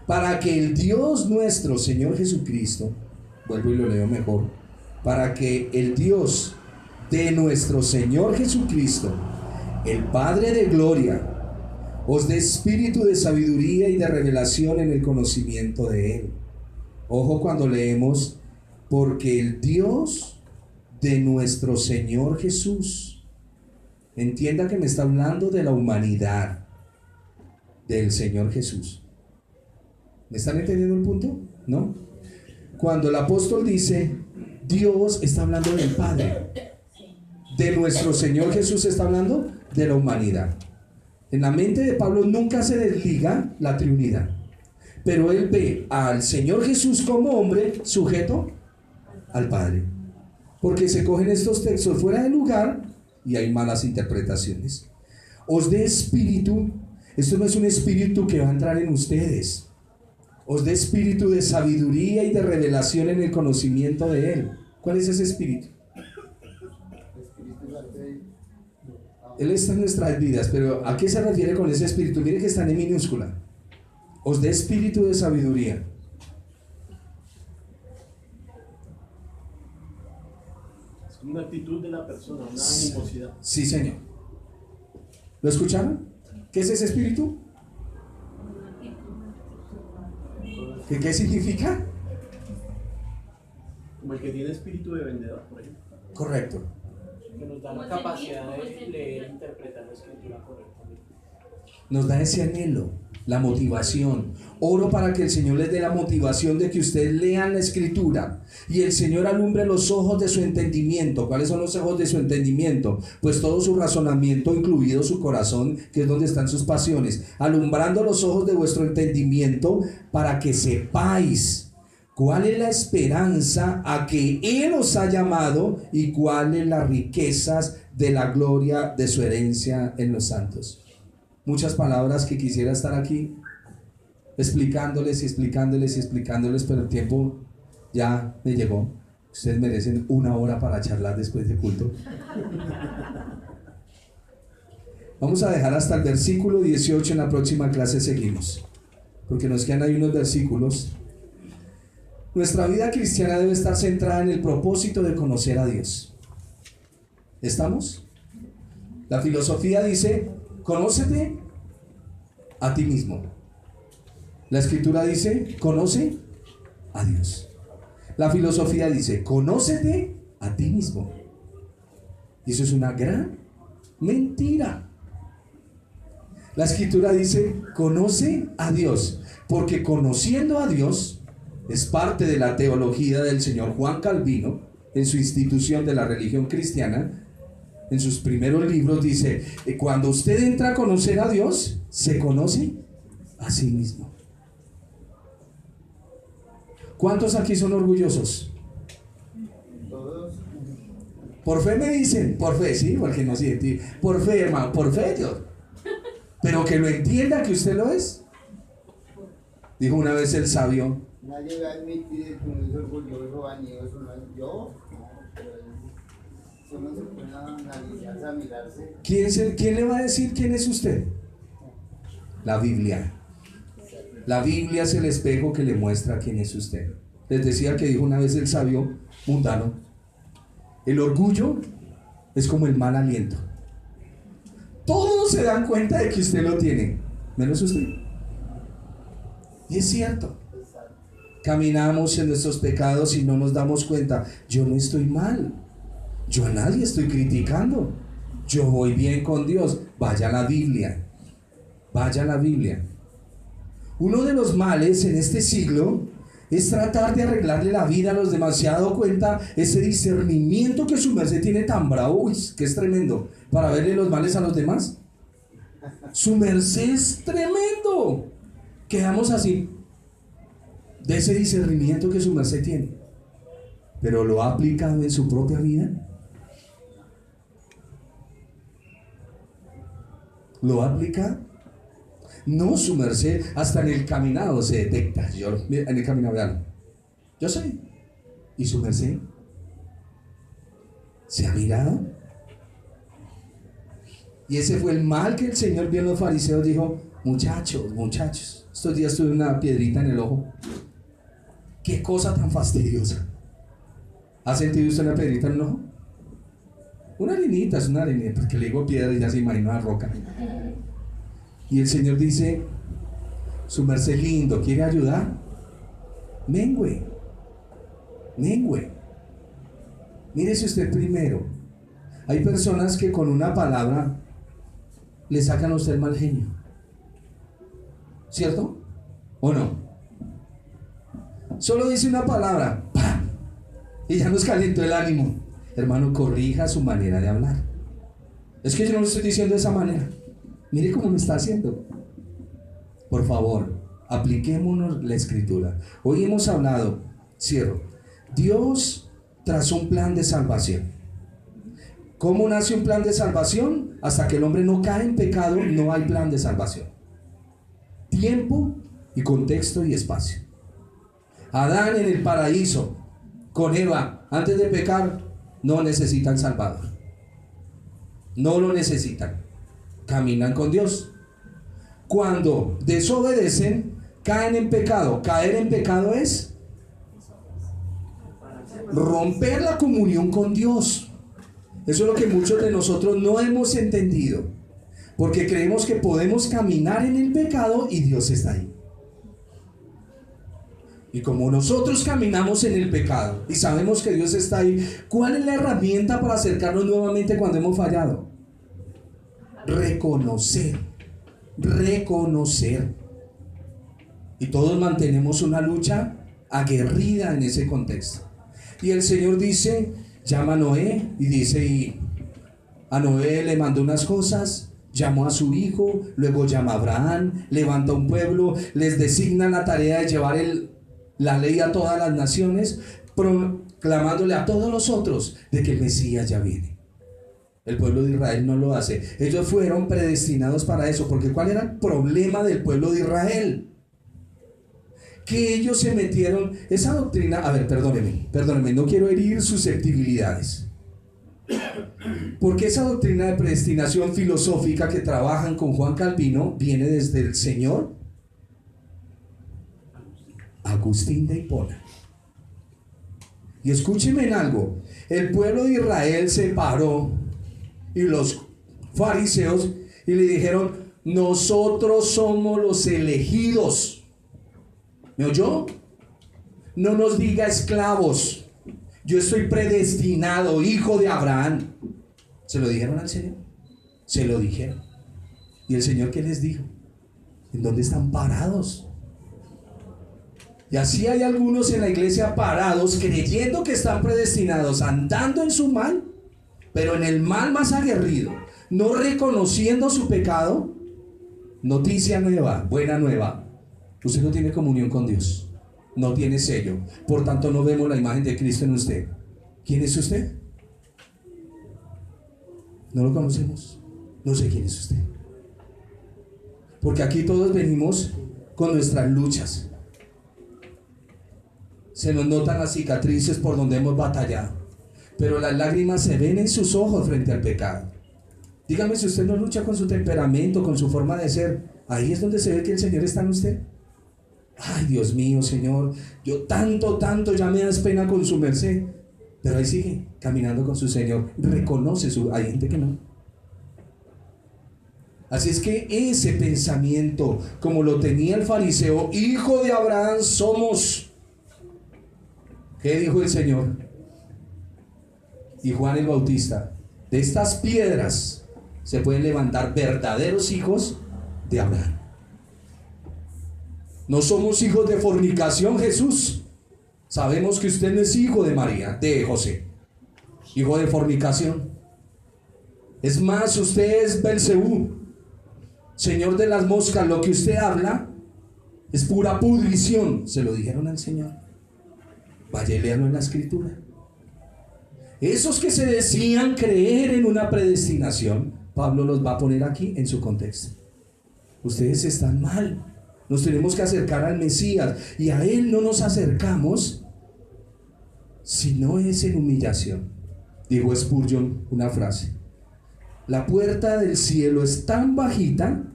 para que el Dios nuestro, Señor Jesucristo, vuelvo y lo leo mejor, para que el Dios de nuestro Señor Jesucristo, el Padre de gloria, os dé espíritu de sabiduría y de revelación en el conocimiento de Él. Ojo cuando leemos, porque el Dios de nuestro Señor Jesús. Entienda que me está hablando de la humanidad del Señor Jesús. ¿Me están entendiendo el punto? ¿No? Cuando el apóstol dice Dios, está hablando del Padre. De nuestro Señor Jesús está hablando de la humanidad. En la mente de Pablo nunca se desliga la Trinidad, pero él ve al Señor Jesús como hombre sujeto al Padre, porque se cogen estos textos fuera de lugar y hay malas interpretaciones. Os dé espíritu. Esto no es un espíritu que va a entrar en ustedes. Os dé espíritu de sabiduría y de revelación en el conocimiento de Él. ¿Cuál es ese espíritu? Él está en nuestras vidas, pero ¿a qué se refiere con ese espíritu? Mire que está en minúscula. Os dé espíritu de sabiduría. Una actitud de la persona, una animosidad. Sí, Señor. ¿Lo escucharon? ¿Qué es ese espíritu? ¿Qué significa? Como el que tiene espíritu de vendedor, por ejemplo. Correcto. Que nos da la capacidad de leer e interpretar la escritura correctamente. Nos da ese anhelo, la motivación. Oro para que el Señor les dé la motivación de que ustedes lean la escritura y el Señor alumbre los ojos de su entendimiento. ¿Cuáles son los ojos de su entendimiento? Pues todo su razonamiento, incluido su corazón, que es donde están sus pasiones, alumbrando los ojos de vuestro entendimiento para que sepáis cuál es la esperanza a que Él os ha llamado y cuáles las riquezas de la gloria de su herencia en los santos. Muchas palabras que quisiera estar aquí explicándoles, pero el tiempo ya me llegó. Ustedes merecen 1 hora para charlar después de culto. Vamos a dejar hasta el versículo 18, en la próxima clase seguimos, porque nos quedan ahí unos versículos. Nuestra vida cristiana debe estar centrada en el propósito de conocer a Dios. ¿Estamos? La filosofía dice: conócete a ti mismo. La escritura dice, conoce a Dios. La filosofía dice, conócete a ti mismo. Y eso es una gran mentira. La escritura dice, conoce a Dios, porque conociendo a Dios es parte de la teología del señor Juan Calvino, en su institución de la religión cristiana. En sus primeros libros dice, cuando usted entra a conocer a Dios, se conoce a sí mismo. ¿Cuántos aquí son orgullosos? Todos. Por fe me dicen, por fe, sí, porque no siente, por fe, hermano, por fe, Dios. Pero que lo entienda que usted lo es. Dijo una vez el sabio, Nadie va a admitir que uno es orgulloso, vanidoso, no es yo. No, pero si uno se pone a analizarse, a mirarse. ¿quién le va a decir quién es usted? La Biblia. La Biblia es el espejo que le muestra quién es usted. Les decía que dijo una vez el sabio mundano, el orgullo es como el mal aliento. Todos se dan cuenta de que usted lo tiene, menos usted. Y es cierto. Caminamos en nuestros pecados y no nos damos cuenta. Yo no estoy mal. Yo a nadie estoy criticando. Yo voy bien con Dios. Vaya a la Biblia. Vaya a la Biblia. Uno de los males en este siglo es tratar de arreglarle la vida a los demás. ¿Se ha dado cuenta ese discernimiento que su merced tiene tan bravo? Uy, que es tremendo, para verle los males a los demás. Su merced es tremendo. Quedamos así, de ese discernimiento que su merced tiene. Pero ¿lo ha aplicado en su propia vida? ¿Lo ha aplicado? No, su merced, hasta en el caminado se detecta. En el caminado, vean, yo sé. ¿Y su merced? ¿Se ha mirado? Y ese fue el mal que el Señor vio en los fariseos. Dijo, muchachos, estos días tuve una piedrita en el ojo. Qué cosa tan fastidiosa. ¿Ha sentido usted una piedrita en el ojo? Una harinita, es una harinita, porque le digo piedra y ya se imagina una roca. Y el Señor dice, su merced lindo, ¿quiere ayudar? Mengüe. Mírese usted primero. Hay personas que con una palabra le sacan a usted el mal genio. ¿Cierto? ¿O no? Solo dice una palabra, ¡pam!, y ya nos calentó el ánimo. Hermano, corrija su manera de hablar. Es que yo no lo estoy diciendo de esa manera. Mire cómo me está haciendo. Por favor, apliquémonos la escritura. Hoy hemos hablado, cierro, Dios trazó un plan de salvación. ¿Cómo nace un plan de salvación? Hasta que el hombre no cae en pecado, no hay plan de salvación. Tiempo y contexto y espacio. Adán en el paraíso con Eva antes de pecar no necesitan salvador. No lo necesitan. Caminan con Dios. Cuando desobedecen, caen en pecado. Caer en pecado es romper la comunión con Dios. Eso es lo que muchos de nosotros no hemos entendido, porque creemos que podemos caminar en el pecado y Dios está ahí. Y como nosotros caminamos en el pecado y sabemos que Dios está ahí, ¿cuál es la herramienta para acercarnos nuevamente cuando hemos fallado? Reconocer. Y todos mantenemos una lucha aguerrida en ese contexto. Y el Señor dice, llama a Noé, y dice, y a Noé le mandó unas cosas, llamó a su hijo, luego llama a Abraham, levanta un pueblo, les designa la tarea de llevar la ley a todas las naciones, proclamándole a todos los otros de que el Mesías ya viene. El pueblo de Israel no lo hace. Ellos fueron predestinados para eso, porque ¿cuál era el problema del pueblo de Israel? Que ellos se metieron, esa doctrina, a ver, perdónenme, no quiero herir susceptibilidades, porque esa doctrina de predestinación filosófica que trabajan con Juan Calvino viene desde el señor Agustín de Hipona. Y escúchenme en algo, el pueblo de Israel se paró y los fariseos y le dijeron, Nosotros somos los elegidos. ¿Me oyó? No nos diga esclavos. Yo estoy predestinado, hijo de Abraham. ¿Se lo dijeron al Señor? Se lo dijeron. ¿Y el Señor qué les dijo? ¿En dónde están parados? Y así hay algunos en la iglesia parados, creyendo que están predestinados, andando en su mal, pero en el mal más aguerrido, no reconociendo su pecado. Noticia nueva, buena nueva: usted no tiene comunión con Dios, no tiene sello, por tanto no vemos la imagen de Cristo en usted. ¿Quién es usted? No lo conocemos, no sé quién es usted. Porque aquí todos venimos con nuestras luchas. Se nos notan las cicatrices por donde hemos batallado, pero las lágrimas se ven en sus ojos frente al pecado. Dígame si usted no lucha con su temperamento, con su forma de ser. Ahí es donde se ve que el Señor está en usted. Ay, Dios mío, Señor, yo tanto ya me das pena con su merced. Pero ahí sigue caminando con su Señor. Reconoce hay gente que no. Así es que ese pensamiento, como lo tenía el fariseo, hijo de Abraham somos. ¿Qué dijo el Señor? Y Juan el Bautista: de estas piedras se pueden levantar verdaderos hijos de Abraham. No somos hijos de fornicación, Jesús. Sabemos que usted no es hijo de María, de José, hijo de fornicación. Es más, usted es Belcebú, señor de las moscas. Lo que usted habla es pura pudrición. Se lo dijeron al Señor. Vaya y léalo en la Escritura. Esos que se decían creer en una predestinación, Pablo los va a poner aquí en su contexto. Ustedes están mal. Nos tenemos que acercar al Mesías, y a Él no nos acercamos si no es en humillación. Dijo Spurgeon una frase: la puerta del cielo es tan bajita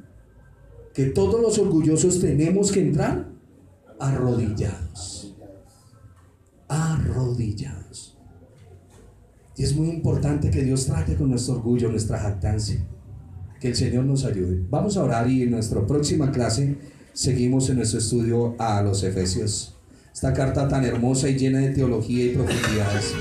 que todos los orgullosos tenemos que entrar arrodillados. Arrodillados. Y es muy importante que Dios trate con nuestro orgullo, nuestra jactancia. Que el Señor nos ayude. Vamos a orar, y en nuestra próxima clase seguimos en nuestro estudio a los Efesios. Esta carta tan hermosa y llena de teología y profundidades.